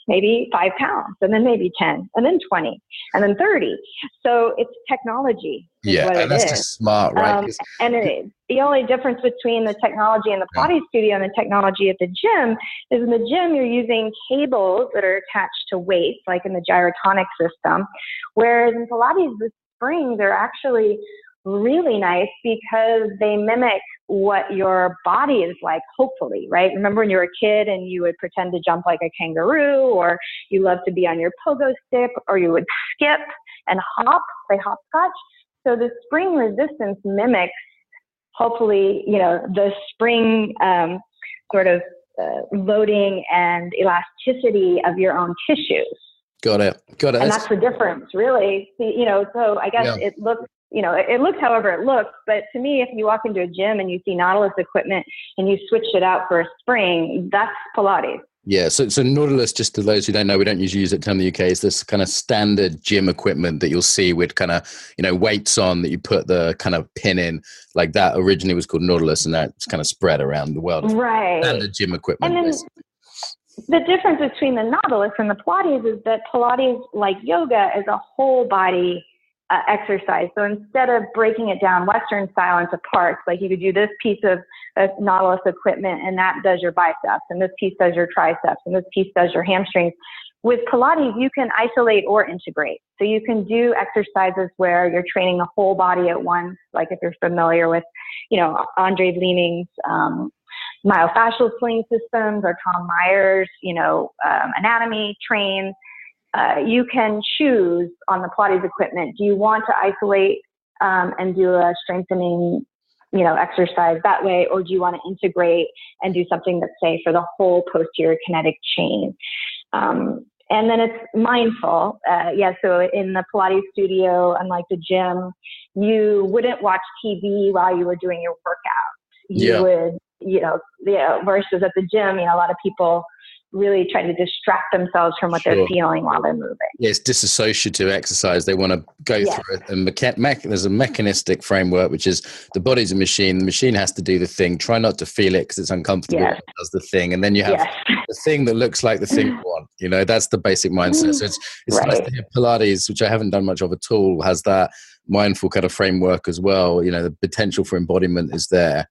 maybe 5 pounds, and then maybe 10, and then 20, and then 30. So it's technology. And that's just smart, right? The only difference between the technology in the Pilates studio and the technology at the gym is in the gym, you're using cables that are attached to weights, like in the gyrotonic system, whereas in Pilates, the springs are actually really nice because they mimic what your body is like, hopefully, right? Remember when you were a kid and you would pretend to jump like a kangaroo, or you love to be on your pogo stick, or you would skip and play hopscotch. So the spring resistance mimics, hopefully, the spring sort of loading and elasticity of your own tissues. Got it. And that's the difference, really. So I guess it looks, it looks however it looks, but to me, if you walk into a gym and you see Nautilus equipment and you switch it out for a spring, that's Pilates. Yeah, so Nautilus, just to those who don't know, we don't usually use it in the UK, is this kind of standard gym equipment that you'll see with kind of, weights on that you put the kind of pin in, like that originally was called Nautilus, and that's kind of spread around the world. Right. Standard gym equipment. And then the difference between the Nautilus and the Pilates is that Pilates, like yoga, is a whole body exercise. So instead of breaking it down Western style into parts, like you could do this piece of Nautilus equipment and that does your biceps, and this piece does your triceps, and this piece does your hamstrings. With Pilates, you can isolate or integrate. So you can do exercises where you're training the whole body at once, like if you're familiar with, Andre Vleeming's myofascial sling systems, or Tom Myers, anatomy trains. You can choose on the Pilates equipment. Do you want to isolate and do a strengthening, exercise that way, or do you want to integrate and do something that's, say, for the whole posterior kinetic chain? And then it's mindful. So in the Pilates studio, unlike the gym, you wouldn't watch TV while you were doing your workout. You would, versus at the gym, a lot of people really try to distract themselves from what they're feeling while they're moving. Yeah, it's disassociative exercise. They want to go through it. And there's a mechanistic framework, which is the body's a machine. The machine has to do the thing. Try not to feel it because it's uncomfortable. It does the thing. And then you have the thing that looks like the thing you want. That's the basic mindset. So it's nice to hear Pilates, which I haven't done much of at all, has that mindful kind of framework as well. The potential for embodiment is there.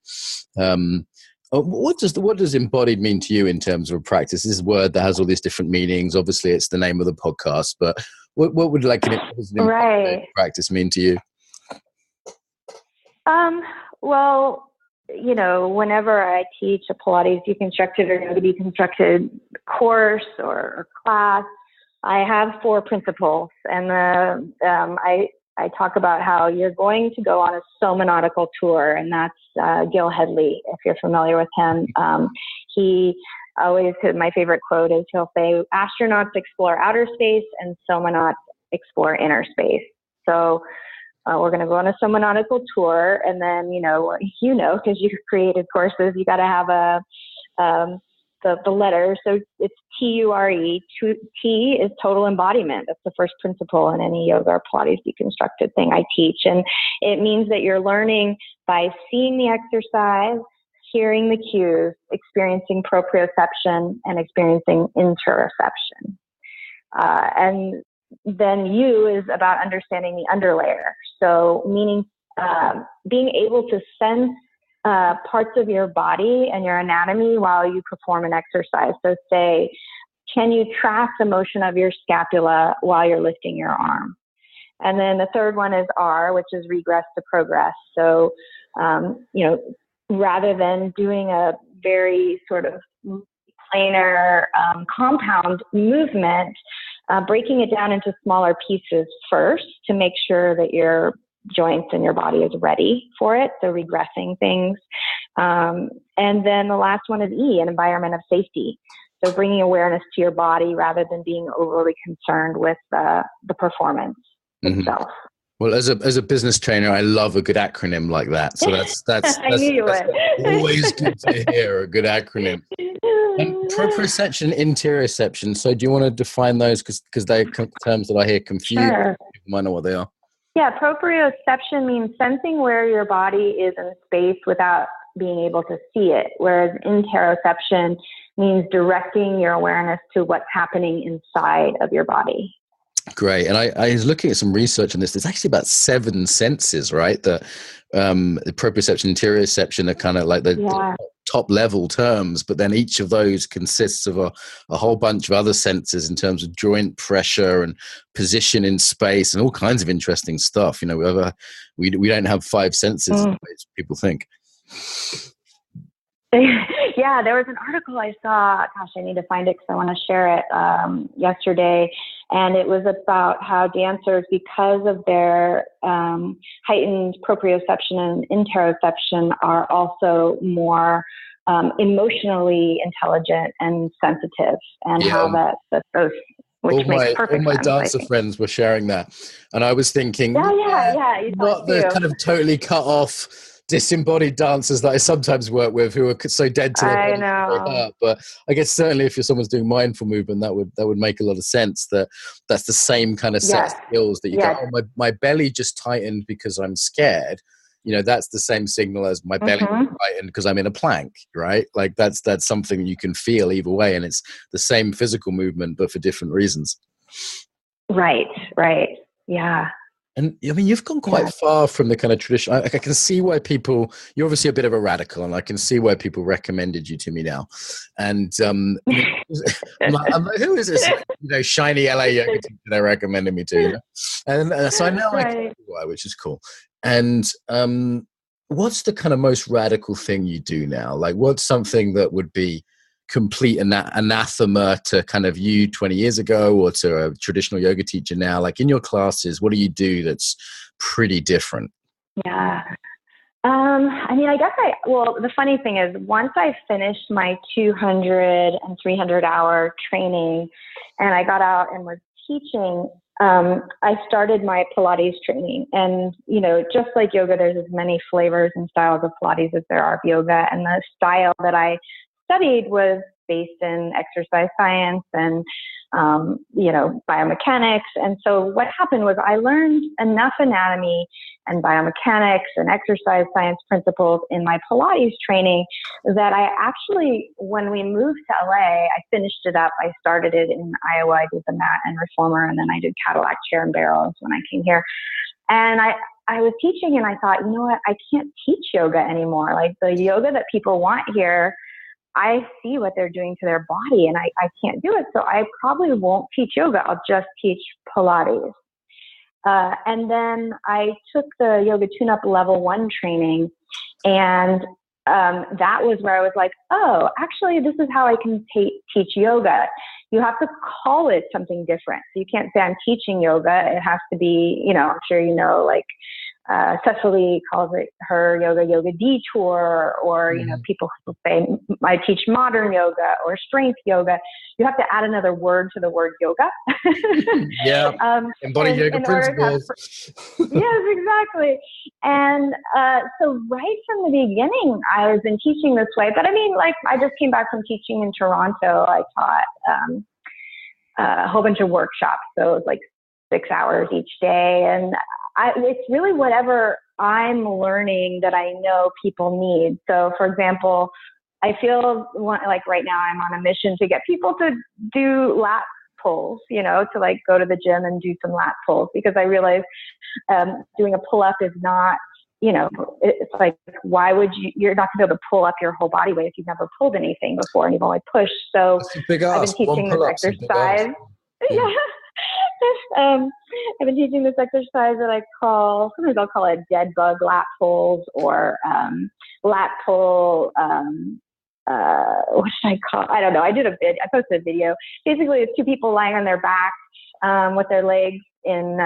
What does embodied mean to you in terms of a practice? This is a word that has all these different meanings. Obviously, it's the name of the podcast, but what would an embodied practice mean to you? Well, whenever I teach a Pilates Deconstructed or Yoga Deconstructed course or class, I have 4 principles, and I talk about how you're going to go on a somanautical tour, and that's Gil Headley, if you're familiar with him. He always, my favorite quote is, he'll say, astronauts explore outer space and somanauts explore inner space. So we're going to go on a somanautical tour, and then, because you've created courses, you got to have the letter. So it's Ture. T is total embodiment. That's the first principle in any yoga or Pilates deconstructed thing I teach. And it means that you're learning by seeing the exercise, hearing the cues, experiencing proprioception, and experiencing interoception. And then U is about understanding the underlayer. So meaning being able to sense parts of your body and your anatomy while you perform an exercise. So say, can you track the motion of your scapula while you're lifting your arm? And then the third one is R, which is regress to progress. So, rather than doing a very sort of planar compound movement, breaking it down into smaller pieces first to make sure that your joints and your body is ready for it, so regressing things. And then the last one is E, an environment of safety. So bringing awareness to your body rather than being overly concerned with the performance itself. Well, as a business trainer, I love a good acronym like that. So that's I knew you would. Always good to hear a good acronym. Proprioception, interoception. So do you want to define those? Because they're terms that I hear confused. Sure. People might know what they are. Yeah, proprioception means sensing where your body is in space without being able to see it, whereas interoception means directing your awareness to what's happening inside of your body. Great. And I was looking at some research on this. There's actually about 7 senses, right? The proprioception, interoception are kind of like the top level terms, but then each of those consists of a whole bunch of other senses in terms of joint pressure and position in space and all kinds of interesting stuff. We don't have 5 senses as people think. Yeah, there was an article I saw, gosh, I need to find it because I want to share it, yesterday. And it was about how dancers, because of their heightened proprioception and interoception, are also more emotionally intelligent and sensitive, and how that those, which makes perfect sense. All my dancer friends were sharing that. And I was thinking, not the kind of totally cut off, disembodied dancers that I sometimes work with who are so dead to their body. But I guess certainly if someone's doing mindful movement, that would make a lot of sense. That's the same kind of set of skills that you go, my belly just tightened because I'm scared. That's the same signal as my belly tightened because I'm in a plank, right? Like that's something you can feel either way, and it's the same physical movement but for different reasons. Right. Yeah. And I mean, you've gone quite far from the kind of tradition. I can see why you're obviously a bit of a radical, and I can see why people recommended you to me now. And I'm like, who is this shiny LA yoga teacher they recommended me to? And so I know I can see why, which is cool. And what's the kind of most radical thing you do now? Like, what's something that would be complete anathema to kind of you 20 years ago or to a traditional yoga teacher now? Like in your classes, what do you do that's pretty different? Yeah. I mean, I guess the funny thing is, once I finished my 200 and 300 hour training and I got out and was teaching, I started my Pilates training. And, just like yoga, there's as many flavors and styles of Pilates as there are of yoga. And the style that I studied was based in exercise science and, biomechanics. And so what happened was I learned enough anatomy and biomechanics and exercise science principles in my Pilates training that I actually, when we moved to LA, I finished it up. I started it in Iowa. I did the mat and reformer, and then I did Cadillac chair and barrels when I came here. And I was teaching, and I thought, you know what, I can't teach yoga anymore. Like the yoga that people want here, I see what they're doing to their body, and I can't do it. So I probably won't teach yoga. I'll just teach Pilates. And then I took the Yoga Tune-Up Level 1 training, and that was where I was like, oh, actually, this is how I can teach yoga. You have to call it something different. So you can't say I'm teaching yoga. It has to be, I'm sure like Cecily calls it her yoga detour, or, you know, people will say, I teach modern yoga or strength yoga. You have to add another word to the word yoga. Yeah. Embody yoga principles. Yes, exactly. And so right from the beginning, I've been teaching this way. But I mean, like, I just came back from teaching in Toronto. I taught a whole bunch of workshops. So it was like 6 hours each day. And it's really whatever I'm learning that I know people need. So, for example, I feel like right now I'm on a mission to get people to do lat pulls, you know, to like go to the gym and do some lat pulls, because I realize doing a pull-up is not, you know, it's like, why would you're not gonna be able to pull up your whole body weight if you've never pulled anything before and you've only pushed. So I've been teaching this exercise. Yeah. I've been teaching this exercise that sometimes I'll call it dead bug lat pulls, or lat pull. What should I call? I don't know. I posted a video. Basically, it's two people lying on their back with their legs in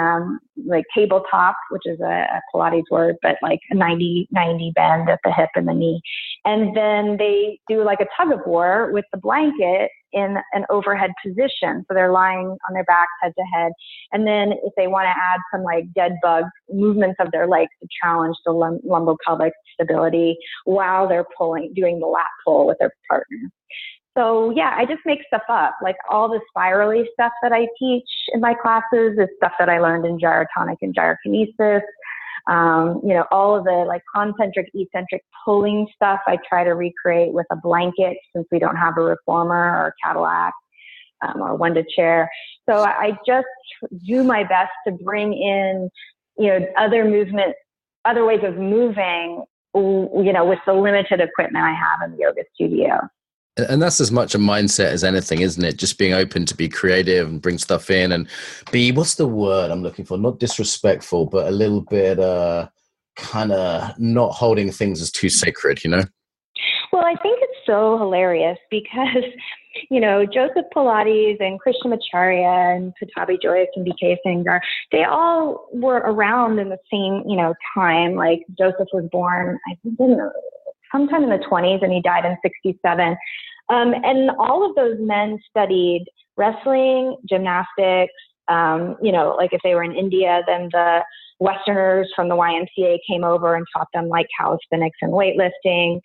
like tabletop, which is a Pilates word, but like a 90 bend at the hip and the knee. And then they do like a tug of war with the blanket in an overhead position. So they're lying on their back, head to head. And then if they want to add some like dead bug movements of their legs to challenge the lumbopelvic stability while they're doing the lat pull with their partner. So yeah, I just make stuff up. Like all the spirally stuff that I teach in my classes is stuff that I learned in gyrotonic and gyrokinesis. You know, all of the like concentric, eccentric pulling stuff I try to recreate with a blanket, since we don't have a reformer or a Cadillac or one to chair. So I just do my best to bring in, you know, other ways of moving, you know, with the limited equipment I have in the yoga studio. And that's as much a mindset as anything, isn't it? Just being open to be creative and bring stuff in and be, what's the word I'm looking for? Not disrespectful, but a little bit kind of not holding things as too sacred, you know? Well, I think it's so hilarious because, you know, Joseph Pilates and Krishnamacharya and Pattabhi Jois and BK Singar, they all were around in the same, you know, time. Like Joseph was born, I think, sometime in the 20s, and he died in 67. And all of those men studied wrestling, gymnastics. You know, like if they were in India, then the Westerners from the YMCA came over and taught them like calisthenics and weightlifting.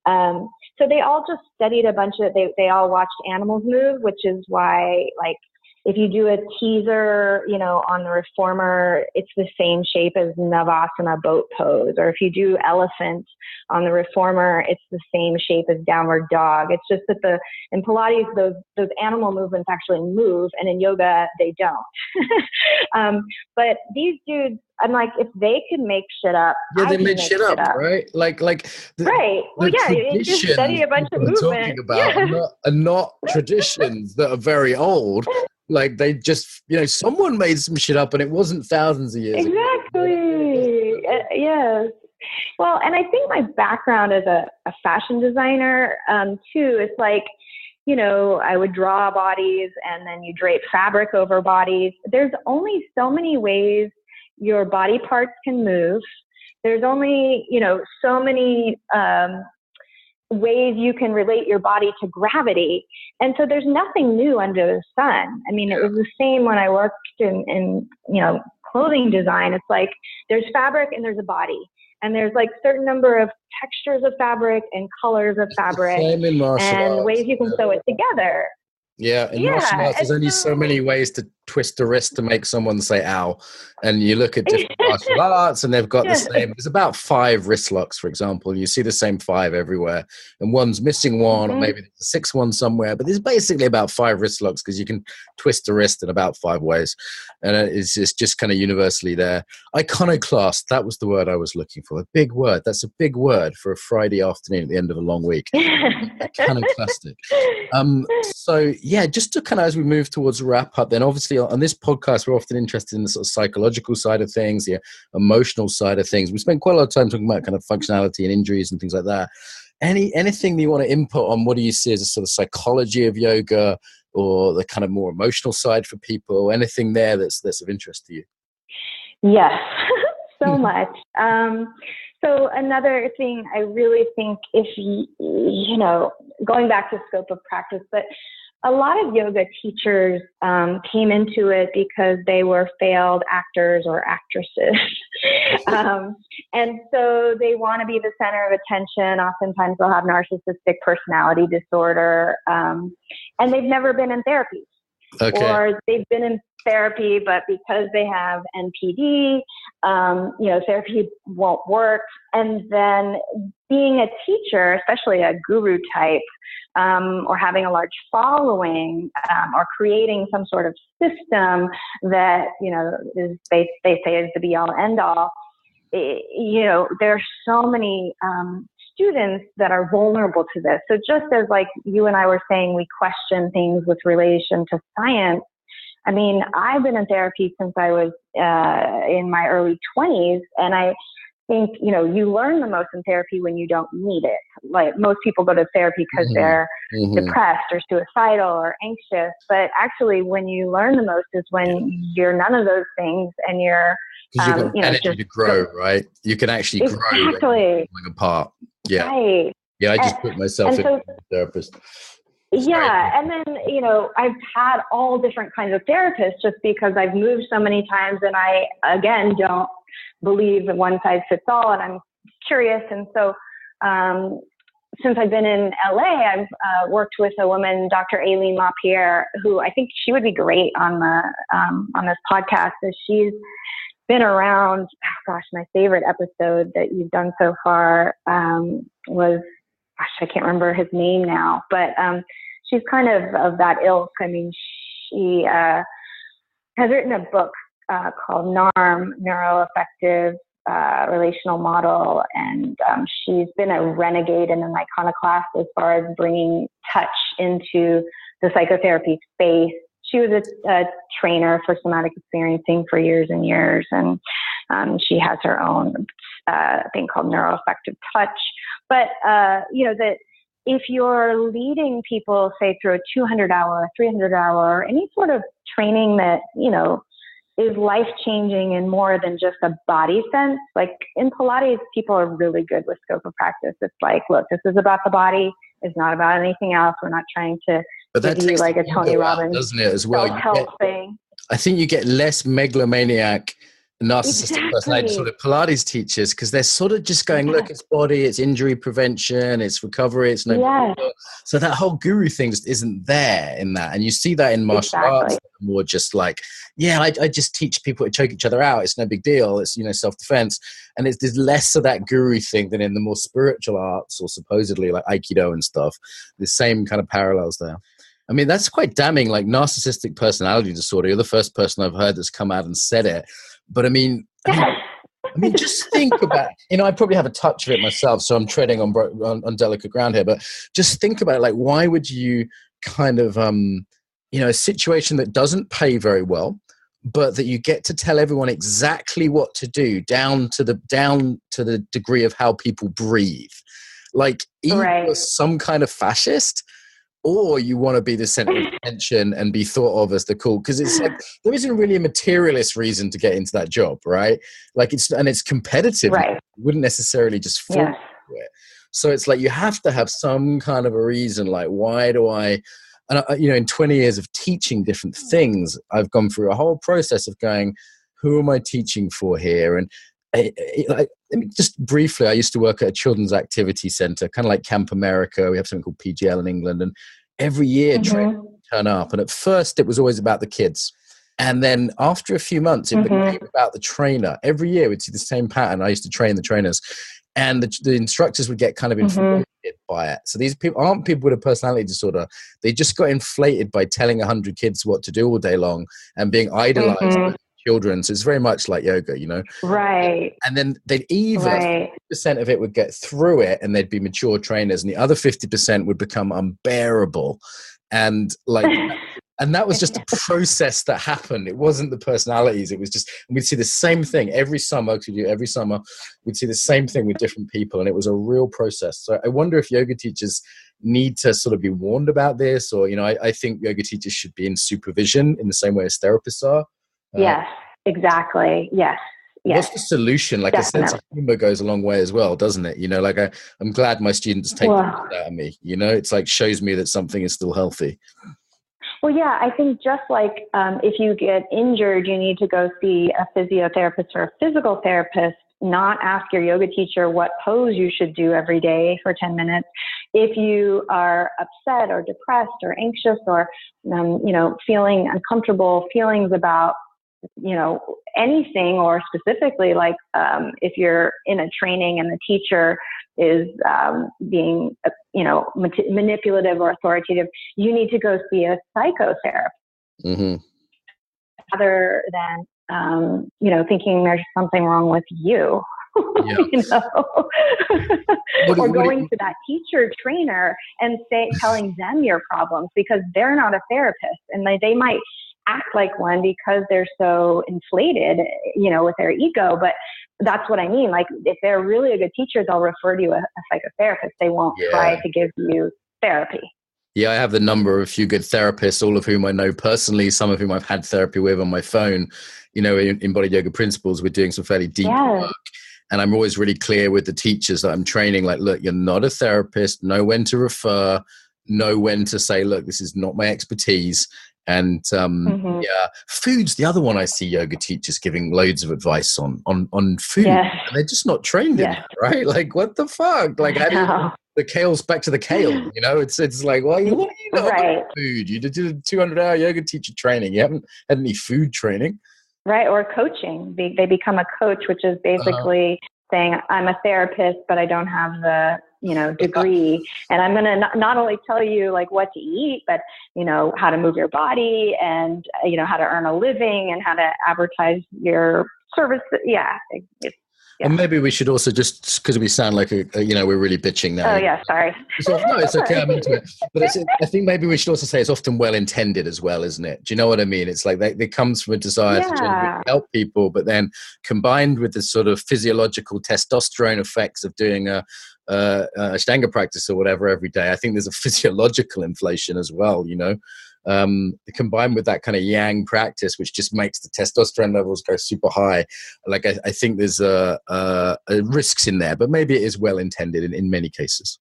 So they all just studied a bunch of, they all watched animals move, which is why, like, if you do a teaser, you know, on the reformer, it's the same shape as Navasana boat pose. Or if you do elephant on the reformer, it's the same shape as downward dog. It's just that in Pilates, those animal movements actually move, and in yoga, they don't. But these dudes, I'm like, if they could make shit up, yeah, they made shit up, right? Like right. Well, yeah, you just study a bunch of movement. Talking about are not traditions that are very old. Like they just, you know, someone made some shit up, and it wasn't thousands of years ago. Yes. Well, and I think my background as a fashion designer, too, it's like, you know, I would draw bodies and then you drape fabric over bodies. There's only so many ways your body parts can move. There's only, you know, so many ways you can relate your body to gravity. And so there's nothing new under the sun. I mean, it was the same when I worked in you know, clothing design. It's like there's fabric and there's a body. And there's like certain number of textures of fabric and colors of fabric and ways you can sew it together. Yeah, in martial arts, there's only so many ways to twist a wrist to make someone say ow. And you look at different martial arts and they've got the same. There's about 5 wrist locks, for example. You see the same 5 everywhere. And one's missing one, or maybe there's a 6th one somewhere. But there's basically about 5 wrist locks because you can twist a wrist in about 5 ways. And it's just kind of universally there. Iconoclast, that was the word I was looking for. A big word. That's a big word for a Friday afternoon at the end of a long week. Iconoclastic. So, yeah, just to kind of, as we move towards a wrap up, then obviously on this podcast, we're often interested in the sort of psychological side of things, the emotional side of things. We spend quite a lot of time talking about kind of functionality and injuries and things like that. Anything that you want to input on, what do you see as a sort of psychology of yoga, or the kind of more emotional side for people? Anything there that's of interest to you? Yes. so much. So another thing I really think, if you know, going back to scope of practice, but a lot of yoga teachers came into it because they were failed actors or actresses. And so they want to be the center of attention. Oftentimes they'll have narcissistic personality disorder, and they've never been in therapy. Okay. Or they've been in therapy, but because they have NPD, you know, therapy won't work. And then being a teacher, especially a guru type, or having a large following, or creating some sort of system that, you know, is, they say is the be all end all. You know, there are so many students that are vulnerable to this. So just as like you and I were saying, we question things with relation to science. I mean, I've been in therapy since I was in my early 20s, and I think, you know, you learn the most in therapy when you don't need it. Like most people go to therapy because they're depressed or suicidal or anxious, but actually when you learn the most is when you're none of those things and you're because you've got you know, energy just to grow, right? You can actually grow when you're falling apart. Yeah. Right. Yeah, I just put myself in as a therapist. Yeah, and then, you know, I've had all different kinds of therapists just because I've moved so many times, and I, again, don't believe that one size fits all, and I'm curious. And so since I've been in LA, I've worked with a woman, Dr. Aileen LaPierre, who I think she would be great on this podcast. So she's been around, my favorite episode that you've done so far was, I can't remember his name now, but she's kind of that ilk. I mean, she has written a book called NARM, Neuroaffective Relational Model, and she's been a renegade and an iconoclast as far as bringing touch into the psychotherapy space. She was a trainer for somatic experiencing for years and years, and she has her own thing called neuroaffective touch. But, you know, that if you're leading people, say, through a 200-hour, 300-hour, any sort of training that, you know, is life-changing in more than just a body sense. Like in Pilates, people are really good with scope of practice. It's like, look, this is about the body. It's not about anything else. We're not trying to give you like a Tony Robbins, doesn't it, as well? Self-help thing. I think you get less megalomaniac, narcissistic personality sort of Pilates teachers, because they're sort of just going, look, it's body, it's injury prevention, it's recovery, it's no. So that whole guru thing just isn't there in that. And you see that in martial arts, more just like, I just teach people to choke each other out. It's no big deal. It's, you know, self-defense. And there's less of that guru thing than in the more spiritual arts, or supposedly like Aikido and stuff. The same kind of parallels there. I mean, that's quite damning, like narcissistic personality disorder. You're the first person I've heard that's come out and said it. But I mean, just think about, you know, I probably have a touch of it myself, so I'm treading on delicate ground here, but just think about it, like, why would you kind of, you know, a situation that doesn't pay very well, but that you get to tell everyone exactly what to do down to the degree of how people breathe. Like, either you're some kind of fascist, or you want to be the center of attention and be thought of as the cool, because it's like there isn't really a materialist reason to get into that job, right? Like it's competitive. Right. You wouldn't necessarily just fall into it. So it's like you have to have some kind of a reason. Like, why do I? And you know, in 20 years of teaching different things, I've gone through a whole process of going, who am I teaching for here? And let me just briefly, I used to work at a children's activity center, kind of like Camp America. We have something called PGL in England, and every year trainers turn up. And at first it was always about the kids. And then after a few months, it became about the trainer. Every year we'd see the same pattern. I used to train the trainers, and the instructors would get kind of inflated by it. So these people aren't people with a personality disorder. They just got inflated by telling 100 kids what to do all day long and being idolized by children. So it's very much like yoga, you know? Right. And then they'd either 50% of it would get through it and they'd be mature trainers, and the other 50% would become unbearable. And like, and that was just a process that happened. It wasn't the personalities. It was just, and we'd see the same thing every summer, because we do every summer, we'd see the same thing with different people. And it was a real process. So I wonder if yoga teachers need to sort of be warned about this, or, you know, I think yoga teachers should be in supervision in the same way as therapists are. Yes, exactly. Yes. Yes, what's the solution? Like definitely. a sense of humor goes a long way as well, doesn't it? You know, like I'm glad my students take that out of me. You know, it's like shows me that something is still healthy. Well, yeah, I think just like if you get injured, you need to go see a physiotherapist or a physical therapist, not ask your yoga teacher what pose you should do every day for 10 minutes. If you are upset or depressed or anxious or, feeling uncomfortable feelings about, anything, or specifically like if you're in a training and the teacher is being, manipulative or authoritative, you need to go see a psychotherapist rather than, thinking there's something wrong with you. Yeah. Or going to that teacher trainer and telling them your problems, because they're not a therapist, and they might act like one because they're so inflated, with their ego. But that's what I mean. Like, if they're really a good teacher, they'll refer to a psychotherapist. They won't try to give you therapy. Yeah, I have the number of a few good therapists, all of whom I know personally, some of whom I've had therapy with on my phone. In Embodied Yoga Principles, we're doing some fairly deep work. And I'm always really clear with the teachers that I'm training, like, look, you're not a therapist, know when to refer, know when to say, look, this is not my expertise. And food's the other one I see yoga teachers giving loads of advice on food. And they're just not trained in that, right? Like, what the fuck? Like, how do you, the kale's back to the kale, it's like, well, what do you know about food? You did a 200-hour yoga teacher training. You haven't had any food training. Right. Or coaching. They become a coach, which is basically saying, I'm a therapist, but I don't have the, degree. And I'm going to not only tell you like what to eat, but, how to move your body and, how to earn a living and how to advertise your service. Yeah. And maybe we should also, just because we sound like we're really bitching now. Oh yeah, sorry. So, no, it's okay. I'm into it. But I think maybe we should also say it's often well intended as well, isn't it? Do you know what I mean? It's like it comes from a desire to genuinely help people, but then combined with the sort of physiological testosterone effects of doing a Ashtanga practice or whatever every day. I think there's a physiological inflation as well. Combined with that kind of yang practice, which just makes the testosterone levels go super high. Like I think there's risks in there, but maybe it is well intended in many cases.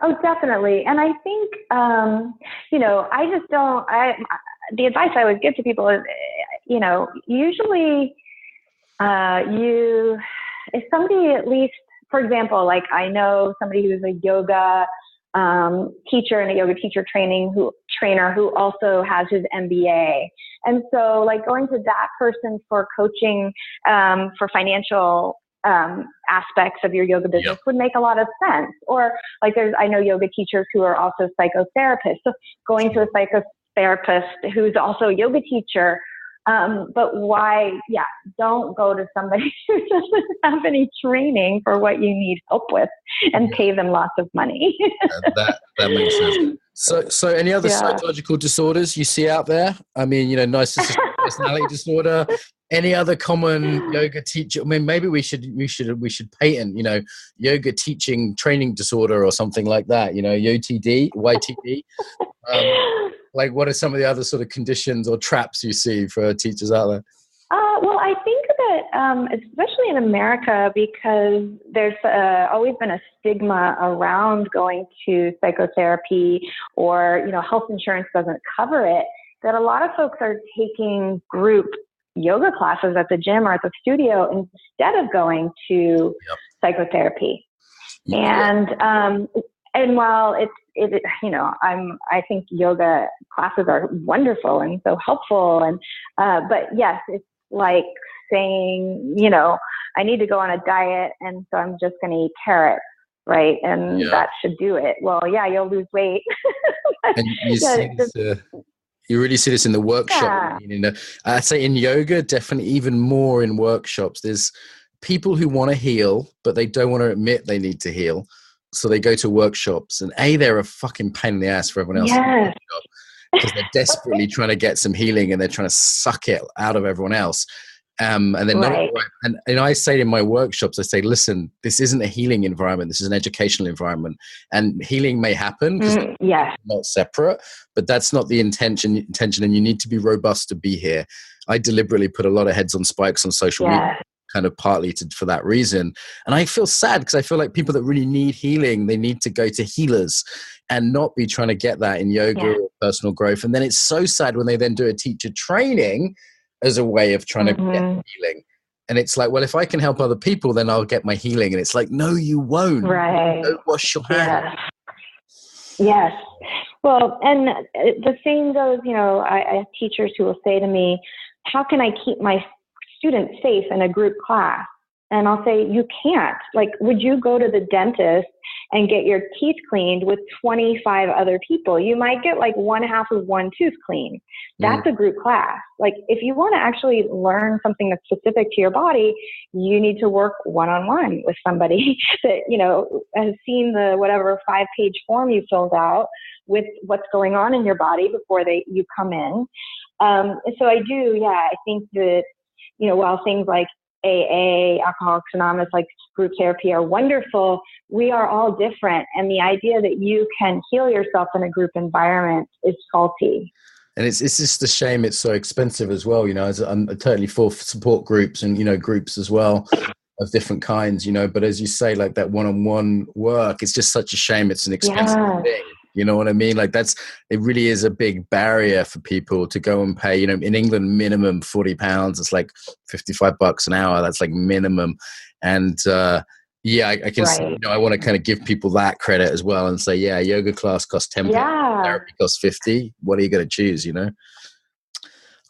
Oh, definitely. And I think, I just don't, the advice I would give to people is, usually if somebody, at least, for example, like I know somebody who's a yoga teacher and a yoga teacher trainer who also has his MBA. And so like going to that person for coaching for financial aspects of your yoga business would make a lot of sense. Or like I know yoga teachers who are also psychotherapists. So going to a psychotherapist who's also a yoga teacher. But why, don't go to somebody who doesn't have any training for what you need help with and pay them lots of money. that makes sense. So any other psychological disorders you see out there? I mean, narcissistic personality disorder, any other common yoga teacher? I mean, maybe we should patent, yoga teaching training disorder or something like that, YTD. Like, what are some of the other sort of conditions or traps you see for teachers out there? Well, I think that, especially in America, because there's always been a stigma around going to psychotherapy, or, health insurance doesn't cover it, that a lot of folks are taking group yoga classes at the gym or at the studio instead of going to psychotherapy. And while I think yoga classes are wonderful and so helpful, and but yes, it's like saying, I need to go on a diet, and so I'm just going to eat carrots, right? And that should do it. Well, you'll lose weight. And you really see this in the workshop. I'd say in yoga, definitely even more in workshops. There's people who want to heal, but they don't want to admit they need to heal. So they go to workshops, and they're a fucking pain in the ass for everyone else in the workshop, because they're desperately trying to get some healing and they're trying to suck it out of everyone else. And then I say in my workshops, I say, listen, this isn't a healing environment. This is an educational environment, and healing may happen because they're not separate, but that's not the intention. And you need to be robust to be here. I deliberately put a lot of heads on spikes on social media. kind of partly for that reason. And I feel sad because I feel like people that really need healing, they need to go to healers and not be trying to get that in yoga or personal growth. And then it's so sad when they then do a teacher training as a way of trying to get healing. And it's like, well, if I can help other people, then I'll get my healing. And it's like, no, you won't. Right. Don't wash your hands. Yes. Well, and the same goes, I have teachers who will say to me, how can I keep my students safe in a group class? And I'll say, you can't. Like, would you go to the dentist and get your teeth cleaned with 25 other people? You might get like one half of one tooth cleaned. That's a group class. Like, if you want to actually learn something that's specific to your body, you need to work one-on-one with somebody that, has seen the whatever 5-page form you filled out with what's going on in your body before you come in. So I do, I think that, while things like AA, Alcoholics Anonymous, like group therapy are wonderful, we are all different. And the idea that you can heal yourself in a group environment is faulty. And it's just a shame it's so expensive as well. I'm totally for support groups and, groups as well of different kinds, but as you say, like that one-on-one work, it's just such a shame it's an expensive thing. You know what I mean? Like it really is a big barrier for people to go and pay, in England, minimum £40. It's like $55 an hour. That's like minimum. And I can see, I want to kind of give people that credit as well and say, yoga class costs £10, therapy costs $50. What are you going to choose,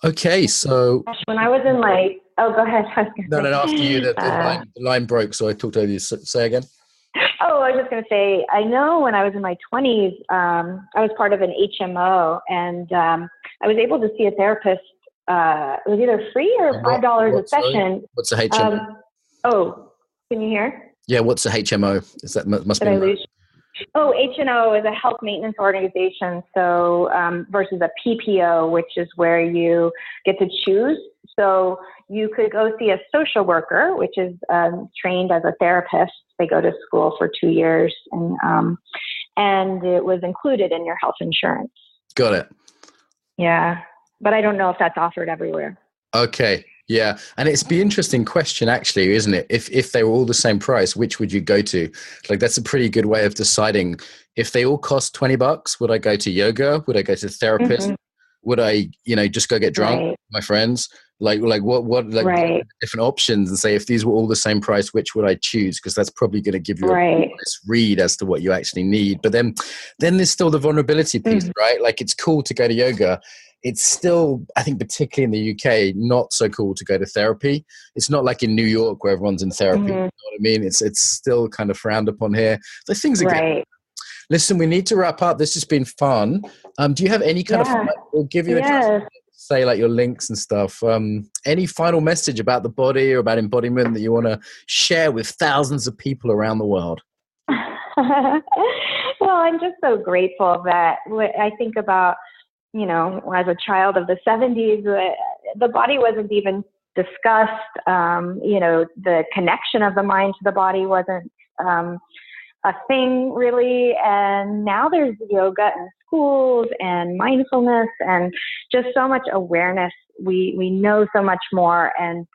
Okay, so when I was in go ahead. No, after you, the line broke, so I talked over you. Say again. Oh, I was just going to say, I know when I was in my 20s, I was part of an HMO, and I was able to see a therapist. It was either free or $5 a session. What's a HMO? Can you hear? Yeah, what's a HMO? Is that must be? Oh, HMO is a health maintenance organization. So versus a PPO, which is where you get to choose. So you could go see a social worker, which is trained as a therapist. They go to school for 2 years, and it was included in your health insurance. Got it. Yeah, but I don't know if that's offered everywhere. Okay. Yeah. And it's the interesting question, actually, isn't it? If they were all the same price, which would you go to? Like, that's a pretty good way of deciding. If they all cost $20, would I go to yoga? Would I go to the therapist? Would I, just go get drunk with my friends? Like what different options, and say, if these were all the same price, which would I choose? Because that's probably going to give you a honest read as to what you actually need. But then there's still the vulnerability piece, right? Like, it's cool to go to yoga. It's still, I think, particularly in the UK, not so cool to go to therapy. It's not like in New York where everyone's in therapy. You know what I mean? It's still kind of frowned upon here. The things again. Listen, we need to wrap up. This has been fun. Do you have any kind of? We'll give you a chance to say like your links and stuff. Any final message about the body or about embodiment that you want to share with thousands of people around the world? Well, I'm just so grateful that I think about, as a child of the 70s, the body wasn't even discussed. The connection of the mind to the body wasn't a thing really. And now there's yoga in schools and mindfulness and just so much awareness. We know so much more, and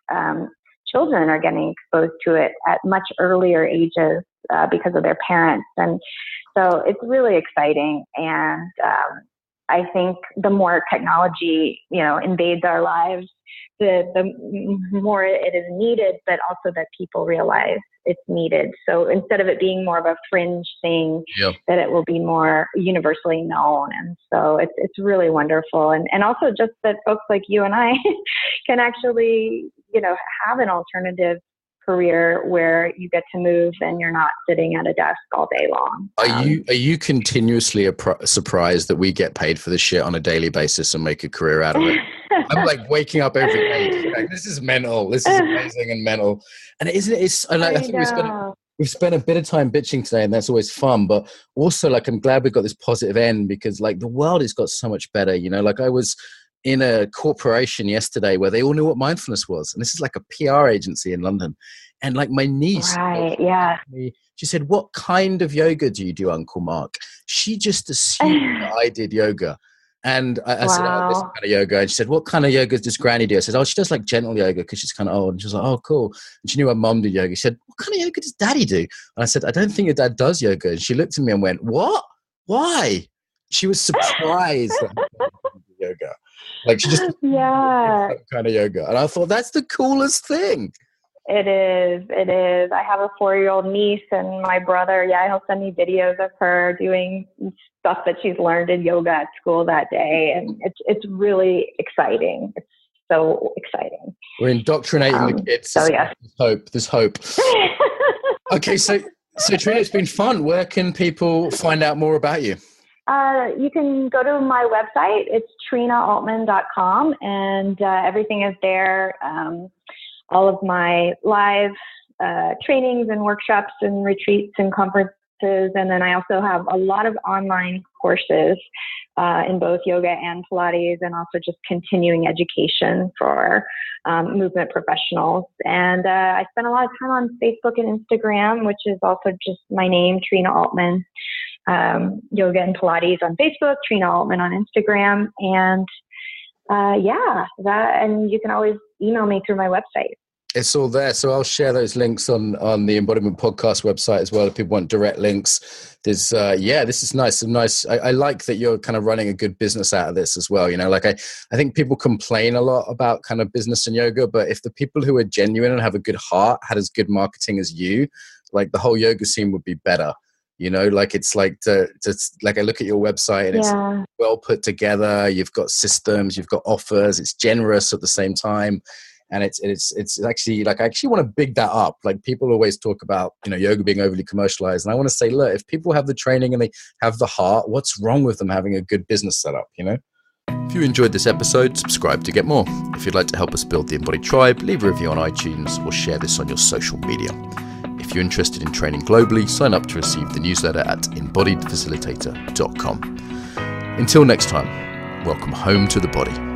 children are getting exposed to it at much earlier ages because of their parents. And so it's really exciting. And I think the more technology, invades our lives, the more it is needed, but also that people realize it's needed. So instead of it being more of a fringe thing, that it will be more universally known. And so it's really wonderful. And also just that folks like you and I can actually, have an alternative career where you get to move and you're not sitting at a desk all day long. Are you continuously surprised that we get paid for this shit on a daily basis and make a career out of it? I'm like waking up every day. Like, this is mental. This is amazing and mental. And I think we've spent a bit of time bitching today, and that's always fun. But also, like, I'm glad we got this positive end, because like the world has got so much better. Like, I was in a corporation yesterday where they all knew what mindfulness was, and this is like a PR agency in London. And like my niece, she said, "What kind of yoga do you do, Uncle Mark?" She just assumed that I did yoga. And I said, oh, this kind of yoga. And she said, what kind of yoga does Granny do? I said, oh, she does like gentle yoga because she's kind of old. And she was like, oh, cool. And she knew her mom did yoga. She said, what kind of yoga does Daddy do? And I said, I don't think your dad does yoga. And she looked at me and went, what? Why? She was surprised that I did yoga. Like she just some kind of yoga. And I thought, that's the coolest thing. It is. It is. I have a 4-year-old niece, and my brother, he'll send me videos of her doing stuff that she's learned in yoga at school that day. And it's really exciting. It's so exciting. We're indoctrinating the kids. So yes. There's hope. Okay. So Trina, it's been fun. Where can people find out more about you? You can go to my website. It's trinaaltman.com, and everything is there. All of my live trainings and workshops and retreats and conferences. And then I also have a lot of online courses in both yoga and Pilates, and also just continuing education for movement professionals. And I spend a lot of time on Facebook and Instagram, which is also just my name, Trina Altman. Yoga and Pilates on Facebook, Trina Altman on Instagram. And and you can always email me through my website. It's all there. So I'll share those links on the Embodiment podcast website as well. If people want direct links, there's, this is nice. I like that you're kind of running a good business out of this as well. You know, like I think people complain a lot about kind of business and yoga, but if the people who are genuine and have a good heart had as good marketing as you, like the whole yoga scene would be better. You know, like it's like like I look at your website and it's well put together. You've got systems, you've got offers. It's generous at the same time. And it's actually like, I actually want to big that up. Like people always talk about, you know, yoga being overly commercialized. And I want to say, look, if people have the training and they have the heart, what's wrong with them having a good business setup, you know? If you enjoyed this episode, subscribe to get more. If you'd like to help us build the Embodied Tribe, leave a review on iTunes or share this on your social media. If you're interested in training globally, sign up to receive the newsletter at embodiedfacilitator.com. Until next time, welcome home to the body.